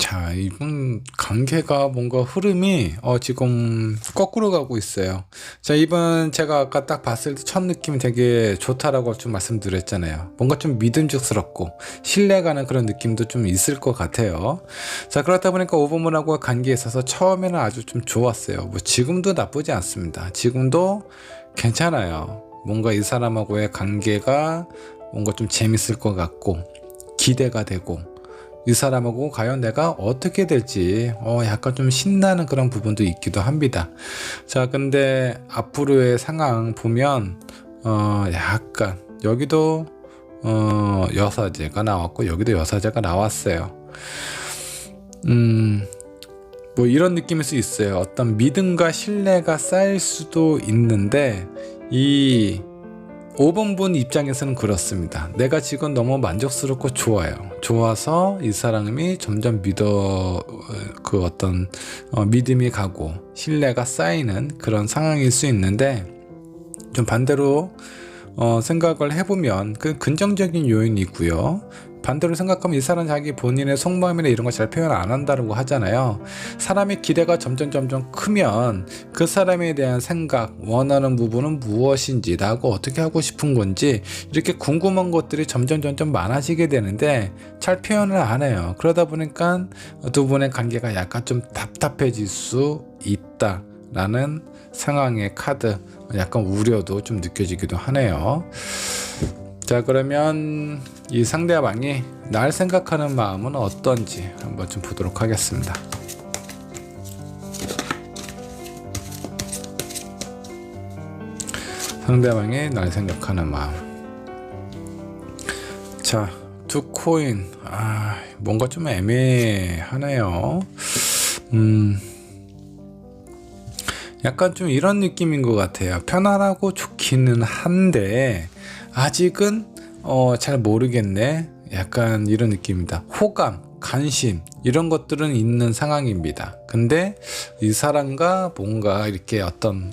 자, 이분 관계가 뭔가 흐름이 지금 거꾸로 가고 있어요. 자, 이분 제가 아까 딱 봤을 때 첫 느낌이 되게 좋다라고 좀 말씀드렸잖아요. 뭔가 좀 믿음직스럽고 신뢰가는 그런 느낌도 좀 있을 것 같아요. 자, 그렇다 보니까 오버문하고 관계에 있어서 처음에는 아주 좀 좋았어요. 뭐 지금도 나쁘지 않습니다. 지금도 괜찮아요. 뭔가 이 사람하고의 관계가 뭔가 좀 재밌을 것 같고 기대가 되고, 이 사람하고 과연 내가 어떻게 될지 약간 좀 신나는 그런 부분도 있기도 합니다. 자, 근데 앞으로의 상황 보면 약간 여기도 여사제가 나왔고 여기도 여사제가 나왔어요. 뭐 이런 느낌일 수 있어요. 어떤 믿음과 신뢰가 쌓일 수도 있는데 이 5번 분 입장에서는 그렇습니다. 내가 지금 너무 만족스럽고 좋아요. 좋아서 이 사람이 점점 어떤 믿음이 가고 신뢰가 쌓이는 그런 상황일 수 있는데, 좀 반대로 생각을 해보면 그 긍정적인 요인이 있고요. 반대로 생각하면 이 사람은 자기 본인의 속마음이나 이런 거 잘 표현 안 한다고 하잖아요. 사람의 기대가 점점 크면 그 사람에 대한 생각, 원하는 부분은 무엇인지, 나하고 어떻게 하고 싶은 건지 이렇게 궁금한 것들이 점점 많아지게 되는데 잘 표현을 안 해요. 그러다 보니까 두 분의 관계가 약간 좀 답답해질 수 있다라는 상황의 카드, 약간 우려도 좀 느껴지기도 하네요. 자, 그러면 이 상대방이 날 생각하는 마음은 어떤지 한번 좀 보도록 하겠습니다. 상대방이 날 생각하는 마음. 자, 두 코인. 뭔가 좀 애매하네요. 약간 좀 이런 느낌인 것 같아요. 편안하고 좋기는 한데 아직은 잘 모르겠네. 약간 이런 느낌입니다. 호감, 관심 이런 것들은 있는 상황입니다. 근데 이 사람과 뭔가 이렇게 어떤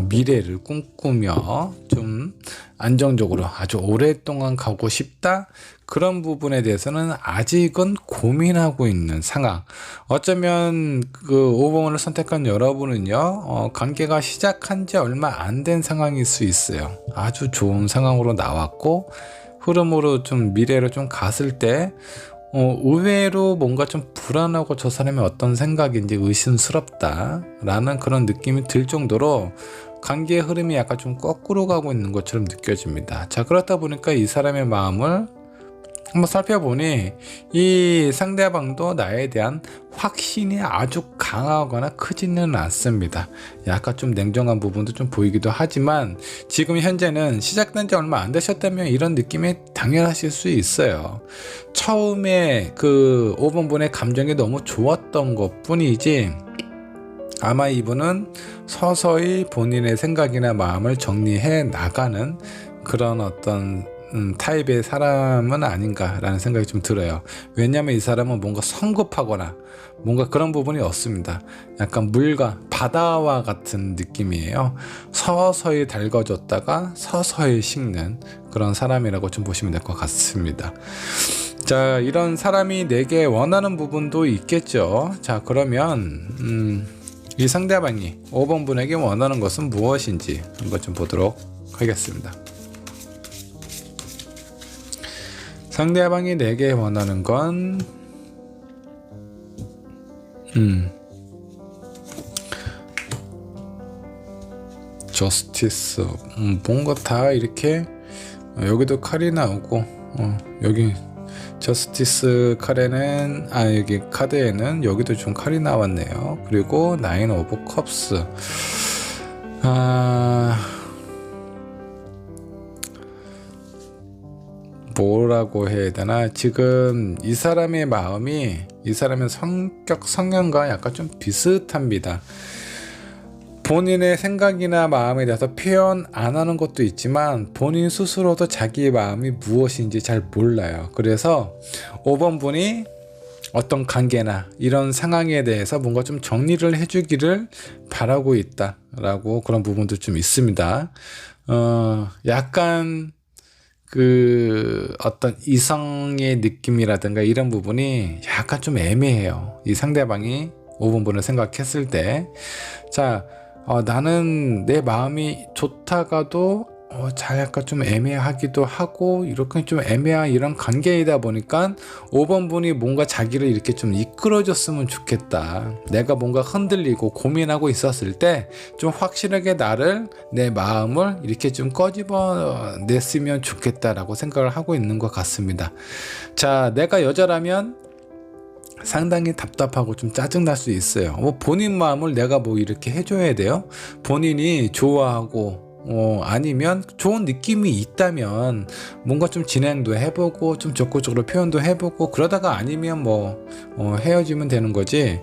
미래를 꿈꾸며 좀 안정적으로 아주 오랫동안 가고 싶다, 그런 부분에 대해서는 아직은 고민하고 있는 상황. 어쩌면 그 5번을 선택한 여러분은요, 관계가 시작한 지 얼마 안 된 상황일 수 있어요. 아주 좋은 상황으로 나왔고 흐름으로 좀 미래로 좀 갔을 때 의외로 뭔가 좀 불안하고 저 사람이 어떤 생각인지 의심스럽다라는 그런 느낌이 들 정도로 관계의 흐름이 약간 좀 거꾸로 가고 있는 것처럼 느껴집니다. 자, 그렇다 보니까 이 사람의 마음을 한번 살펴보니 이 상대방도 나에 대한 확신이 아주 강하거나 크지는 않습니다. 약간 좀 냉정한 부분도 좀 보이기도 하지만 지금 현재는 시작된 지 얼마 안 되셨다면 이런 느낌이 당연하실 수 있어요. 처음에 그 5번 분의 감정이 너무 좋았던 것 뿐이지 아마 이분은 서서히 본인의 생각이나 마음을 정리해 나가는 그런 어떤 타입의 사람은 아닌가라는 생각이 좀 들어요. 왜냐하면 이 사람은 뭔가 성급하거나 뭔가 그런 부분이 없습니다. 약간 물과 바다와 같은 느낌이에요. 서서히 달궈졌다가 서서히 식는 그런 사람이라고 좀 보시면 될 것 같습니다. 자, 이런 사람이 내게 원하는 부분도 있겠죠. 자, 그러면 이 상대방이 5번 분에게 원하는 것은 무엇인지 한번 좀 보도록 하겠습니다. 상대방이 내게 원하는 건 저스티스. 뭔가 다 이렇게 여기도 칼이 나오고 여기 저스티스 칼에는 여기 카드에는 여기도 좀 칼이 나왔네요. 그리고 나인 오브 컵스. 뭐라고 해야 되나, 지금 이 사람의 마음이 이 사람의 성향과 약간 좀 비슷합니다. 본인의 생각이나 마음에 대해서 표현 안 하는 것도 있지만 본인 스스로도 자기의 마음이 무엇인지 잘 몰라요. 그래서 5번 분이 어떤 관계나 이런 상황에 대해서 뭔가 좀 정리를 해주기를 바라고 있다라고 그런 부분도 좀 있습니다. 약간 그 어떤 이성의 느낌이라든가 이런 부분이 약간 좀 애매해요. 이 상대방이 5번 분을 생각했을 때, 자, 나는 내 마음이 좋다가도 잘 약간 좀 애매하기도 하고 이렇게 좀 애매한 이런 관계이다 보니까 5번 분이 뭔가 자기를 이렇게 좀 이끌어줬으면 좋겠다. 내가 뭔가 흔들리고 고민하고 있었을 때 좀 확실하게 내 마음을 이렇게 좀 꺼집어냈으면 좋겠다라고 생각을 하고 있는 것 같습니다. 자, 내가 여자라면 상당히 답답하고 좀 짜증날 수 있어요. 본인 마음을 내가 이렇게 해줘야 돼요? 본인이 좋아하고 아니면 좋은 느낌이 있다면 뭔가 좀 진행도 해보고 좀 적극적으로 표현도 해보고, 그러다가 아니면 헤어지면 되는 거지.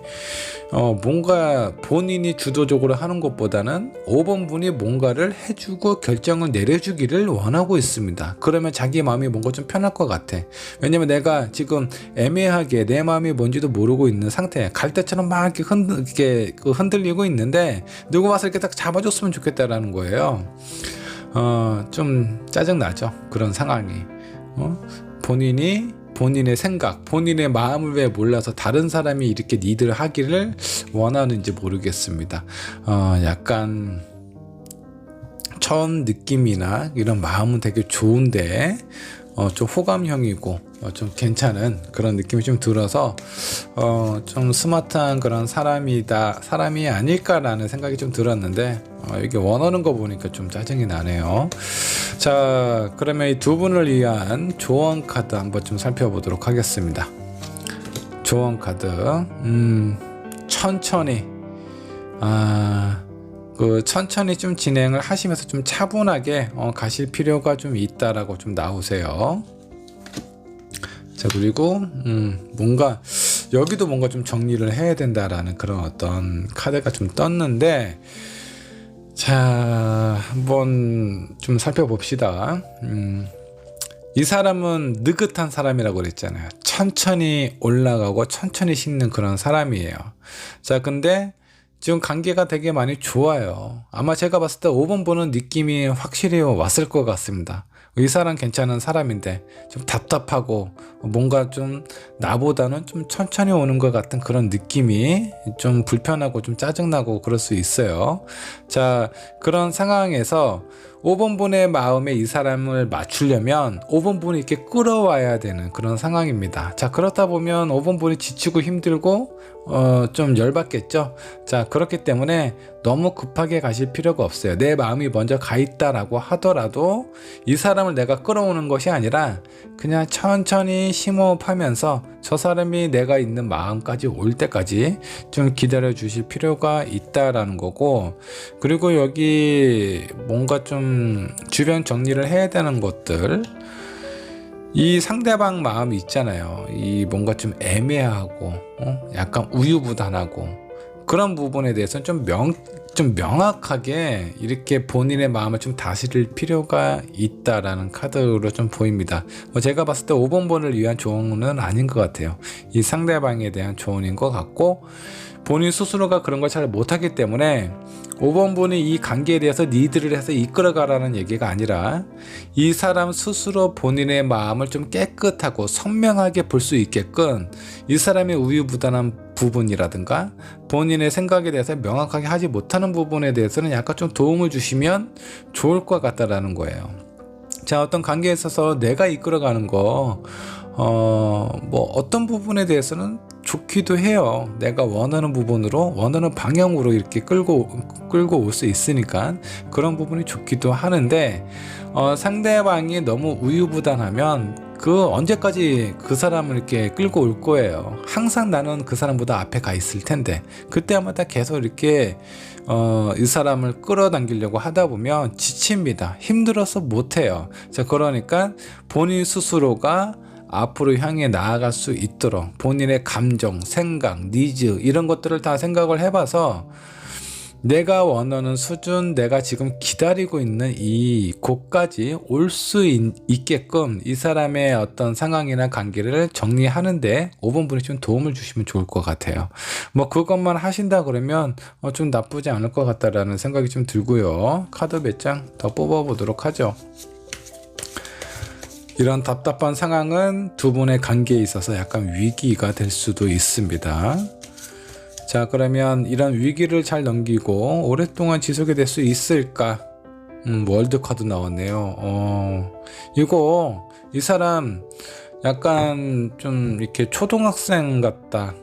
뭔가 본인이 주도적으로 하는 것보다는 5번 분이 뭔가를 해주고 결정을 내려주기를 원하고 있습니다. 그러면 자기 마음이 뭔가 좀 편할 것 같아. 왜냐면 내가 지금 애매하게 내 마음이 뭔지도 모르고 있는 상태야. 갈대처럼 막 이렇게 흔들리고 있는데 누구 와서 이렇게 딱 잡아줬으면 좋겠다라는 거예요. 좀 짜증나죠. 그런 상황이. 본인의 생각, 본인의 마음을 왜 몰라서 다른 사람이 이렇게 리드를 하기를 원하는지 모르겠습니다. 약간 처음 느낌이나 이런 마음은 되게 좋은데 좀 호감형이고 좀 괜찮은 그런 느낌이 좀 들어서 좀 스마트한 그런 사람이 아닐까라는 생각이 좀 들었는데 이게 원하는 거 보니까 좀 짜증이 나네요. 자, 그러면 이 두 분을 위한 조언 카드 한번 좀 살펴보도록 하겠습니다. 조언 카드, 천천히, 천천히 좀 진행을 하시면서 좀 차분하게 가실 필요가 좀 있다라고 좀 나오세요. 자, 그리고 뭔가 여기도 뭔가 좀 정리를 해야 된다라는 그런 어떤 카드가 좀 떴는데, 자, 한번 좀 살펴봅시다. 이 사람은 느긋한 사람이라고 그랬잖아요. 천천히 올라가고 천천히 식는 그런 사람이에요. 자, 근데 지금 관계가 되게 많이 좋아요. 아마 제가 봤을 때 5번 보는 느낌이 확실히 왔을 것 같습니다. 이 사람 괜찮은 사람인데 좀 답답하고 뭔가 좀 나보다는 좀 천천히 오는 것 같은 그런 느낌이 좀 불편하고 좀 짜증나고 그럴 수 있어요. 자, 그런 상황에서 5번 분의 마음에 이 사람을 맞추려면 5번 분이 이렇게 끌어와야 되는 그런 상황입니다. 자, 그렇다 보면 5번 분이 지치고 힘들고 좀 열받겠죠. 자, 그렇기 때문에 너무 급하게 가실 필요가 없어요. 내 마음이 먼저 가 있다라고 하더라도 이 사람을 내가 끌어오는 것이 아니라 그냥 천천히 심호흡하면서 저 사람이 내가 있는 마음까지 올 때까지 좀 기다려 주실 필요가 있다라는 거고, 그리고 여기 뭔가 좀 주변 정리를 해야 되는 것들, 이 상대방 마음이 있잖아요. 이 뭔가 좀 애매하고 약간 우유부단하고 그런 부분에 대해서는 좀 명확하게 이렇게 본인의 마음을 좀 다스릴 필요가 있다라는 카드로 좀 보입니다. 제가 봤을 때 5번 번을 위한 조언은 아닌 것 같아요. 이 상대방에 대한 조언인 것 같고, 본인 스스로가 그런 걸 잘 못하기 때문에 5번 분이 이 관계에 대해서 리드를 해서 이끌어가라는 얘기가 아니라 이 사람 스스로 본인의 마음을 좀 깨끗하고 선명하게 볼 수 있게끔 이 사람의 우유부단한 부분이라든가 본인의 생각에 대해서 명확하게 하지 못하는 부분에 대해서는 약간 좀 도움을 주시면 좋을 것 같다라는 거예요. 자, 어떤 관계에 있어서 내가 이끌어가는 거 뭐 어떤 부분에 대해서는 좋기도 해요. 내가 원하는 부분으로, 원하는 방향으로 이렇게 끌고 올 수 있으니까 그런 부분이 좋기도 하는데, 상대방이 너무 우유부단하면 언제까지 그 사람을 이렇게 끌고 올 거예요. 항상 나는 그 사람보다 앞에 가 있을 텐데, 그때마다 계속 이렇게 이 사람을 끌어당기려고 하다 보면 지칩니다. 힘들어서 못해요. 자, 그러니까 본인 스스로가 앞으로 향해 나아갈 수 있도록 본인의 감정, 생각, 니즈 이런 것들을 다 생각을 해봐서 내가 원하는 수준, 내가 지금 기다리고 있는 이 곳까지 올 수 있게끔 이 사람의 어떤 상황이나 관계를 정리하는데 5번 분이 좀 도움을 주시면 좋을 것 같아요. 뭐 그것만 하신다 그러면 좀 나쁘지 않을 것 같다라는 생각이 좀 들고요. 카드 몇 장 더 뽑아보도록 하죠. 이런 답답한 상황은 두 분의 관계에 있어서 약간 위기가 될 수도 있습니다. 자, 그러면 이런 위기를 잘 넘기고 오랫동안 지속이 될 수 있을까? 월드 카드 나왔네요. 이 사람 약간 좀 이렇게 초등학생 같다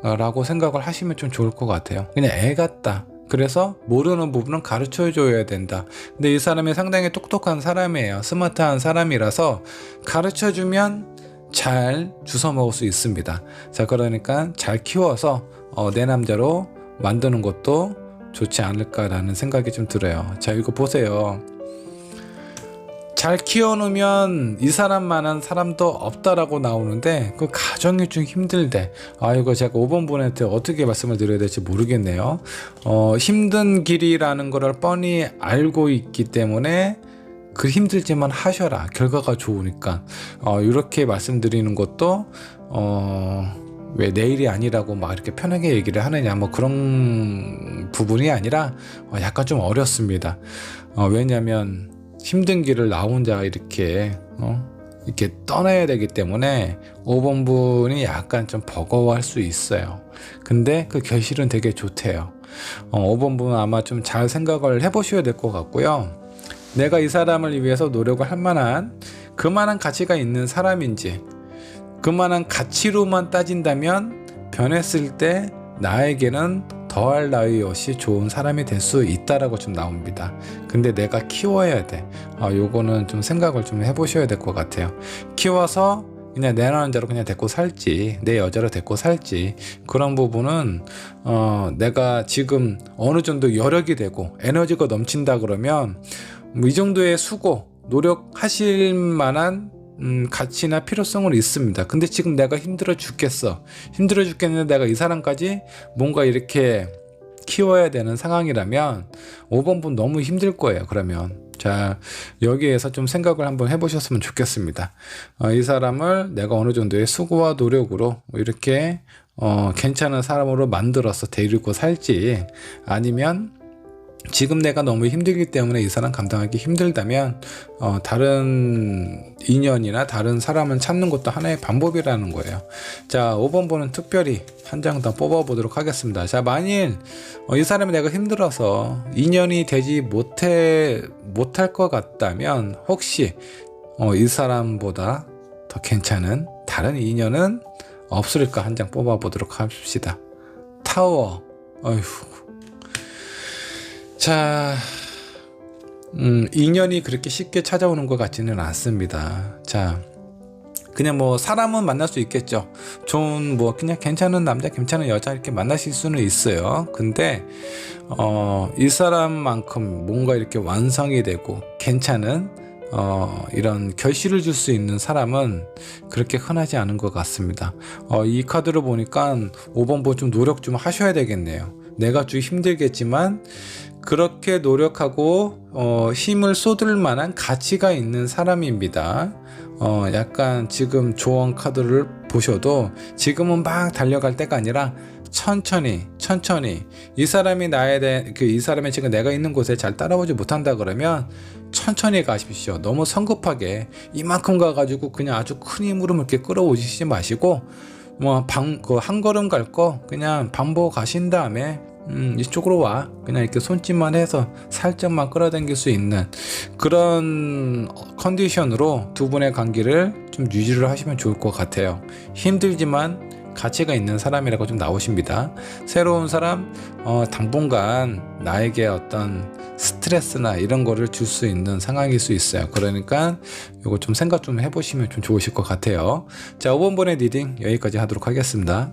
라고 생각을 하시면 좀 좋을 것 같아요. 그냥 애 같다. 그래서 모르는 부분은 가르쳐 줘야 된다. 근데 이 사람이 상당히 똑똑한 사람이에요. 스마트한 사람이라서 가르쳐 주면 잘 주워 먹을 수 있습니다. 자, 그러니까 잘 키워서 내 남자로 만드는 것도 좋지 않을까라는 생각이 좀 들어요. 자, 이거 보세요. 잘 키워놓으면 이 사람만한 사람도 없다라고 나오는데 그 가정이 좀 힘들대. 이거 제가 5번 분한테 어떻게 말씀을 드려야 될지 모르겠네요. 힘든 길이라는 거를 뻔히 알고 있기 때문에 그 힘들지만 하셔라. 결과가 좋으니까. 이렇게 말씀드리는 것도 왜 내일이 아니라고 막 이렇게 편하게 얘기를 하느냐, 뭐 그런 부분이 아니라 약간 좀 어렵습니다. 왜냐면 힘든 길을 나 혼자 이렇게 떠나야 되기 때문에 5번 분이 약간 좀 버거워할 수 있어요. 근데 그 결실은 되게 좋대요. 5번 분은 아마 좀 잘 생각을 해보셔야 될 것 같고요. 내가 이 사람을 위해서 노력을 할 만한 그만한 가치가 있는 사람인지, 그만한 가치로만 따진다면 변했을 때 나에게는 더할 나위 없이 좋은 사람이 될 수 있다라고 좀 나옵니다. 근데 내가 키워야 돼. 요거는 좀 생각을 좀 해보셔야 될 것 같아요. 키워서 그냥 내 남자로 그냥 데리고 살지, 내 여자로 데리고 살지, 그런 부분은 내가 지금 어느 정도 여력이 되고 에너지가 넘친다 그러면 뭐 이 정도의 수고, 노력하실 만한 가치나 필요성은 있습니다. 근데 지금 내가 힘들어 죽겠는데 내가 이 사람까지 뭔가 이렇게 키워야 되는 상황이라면 5번 분 너무 힘들 거예요. 그러면 자, 여기에서 좀 생각을 한번 해보셨으면 좋겠습니다. 이 사람을 내가 어느 정도의 수고와 노력으로 이렇게 괜찮은 사람으로 만들어서 데리고 살지, 아니면 지금 내가 너무 힘들기 때문에 이 사람 감당하기 힘들다면 다른 인연이나 다른 사람을 찾는 것도 하나의 방법이라는 거예요. 자, 5번 번은 특별히 한 장 더 뽑아 보도록 하겠습니다. 자, 만일 이 사람이 내가 힘들어서 인연이 되지 못할 것 같다면 혹시 이 사람보다 더 괜찮은 다른 인연은 없을까 한 장 뽑아 보도록 합시다. 타워. 어휴. 자, 인연이 그렇게 쉽게 찾아오는 것 같지는 않습니다. 자, 그냥 뭐 사람은 만날 수 있겠죠. 좋은 뭐 그냥 괜찮은 남자, 괜찮은 여자 이렇게 만나실 수는 있어요. 근데 이 사람만큼 뭔가 이렇게 완성이 되고 괜찮은 이런 결실을 줄 수 있는 사람은 그렇게 흔하지 않은 것 같습니다. 이 카드를 보니까 5번 번 좀 노력 좀 하셔야 되겠네요. 내가 좀 힘들겠지만 그렇게 노력하고 힘을 쏟을 만한 가치가 있는 사람입니다. 약간 지금 조언 카드를 보셔도 지금은 막 달려갈 때가 아니라 천천히 이 사람이 이 사람이 지금 내가 있는 곳에 잘 따라오지 못한다 그러면 천천히 가십시오. 너무 성급하게 이만큼 가가지고 그냥 아주 큰 힘으로 이렇게 끌어오시지 마시고 한 걸음 갈 거 그냥 반보 가신 다음에 이쪽으로 와. 그냥 이렇게 손짓만 해서 살짝만 끌어당길 수 있는 그런 컨디션으로 두 분의 관계를 좀 유지를 하시면 좋을 것 같아요. 힘들지만 가치가 있는 사람이라고 좀 나오십니다. 새로운 사람, 당분간 나에게 어떤 스트레스나 이런 거를 줄 수 있는 상황일 수 있어요. 그러니까 이거 좀 생각 좀 해보시면 좀 좋으실 것 같아요. 자, 5번 번의 리딩 여기까지 하도록 하겠습니다.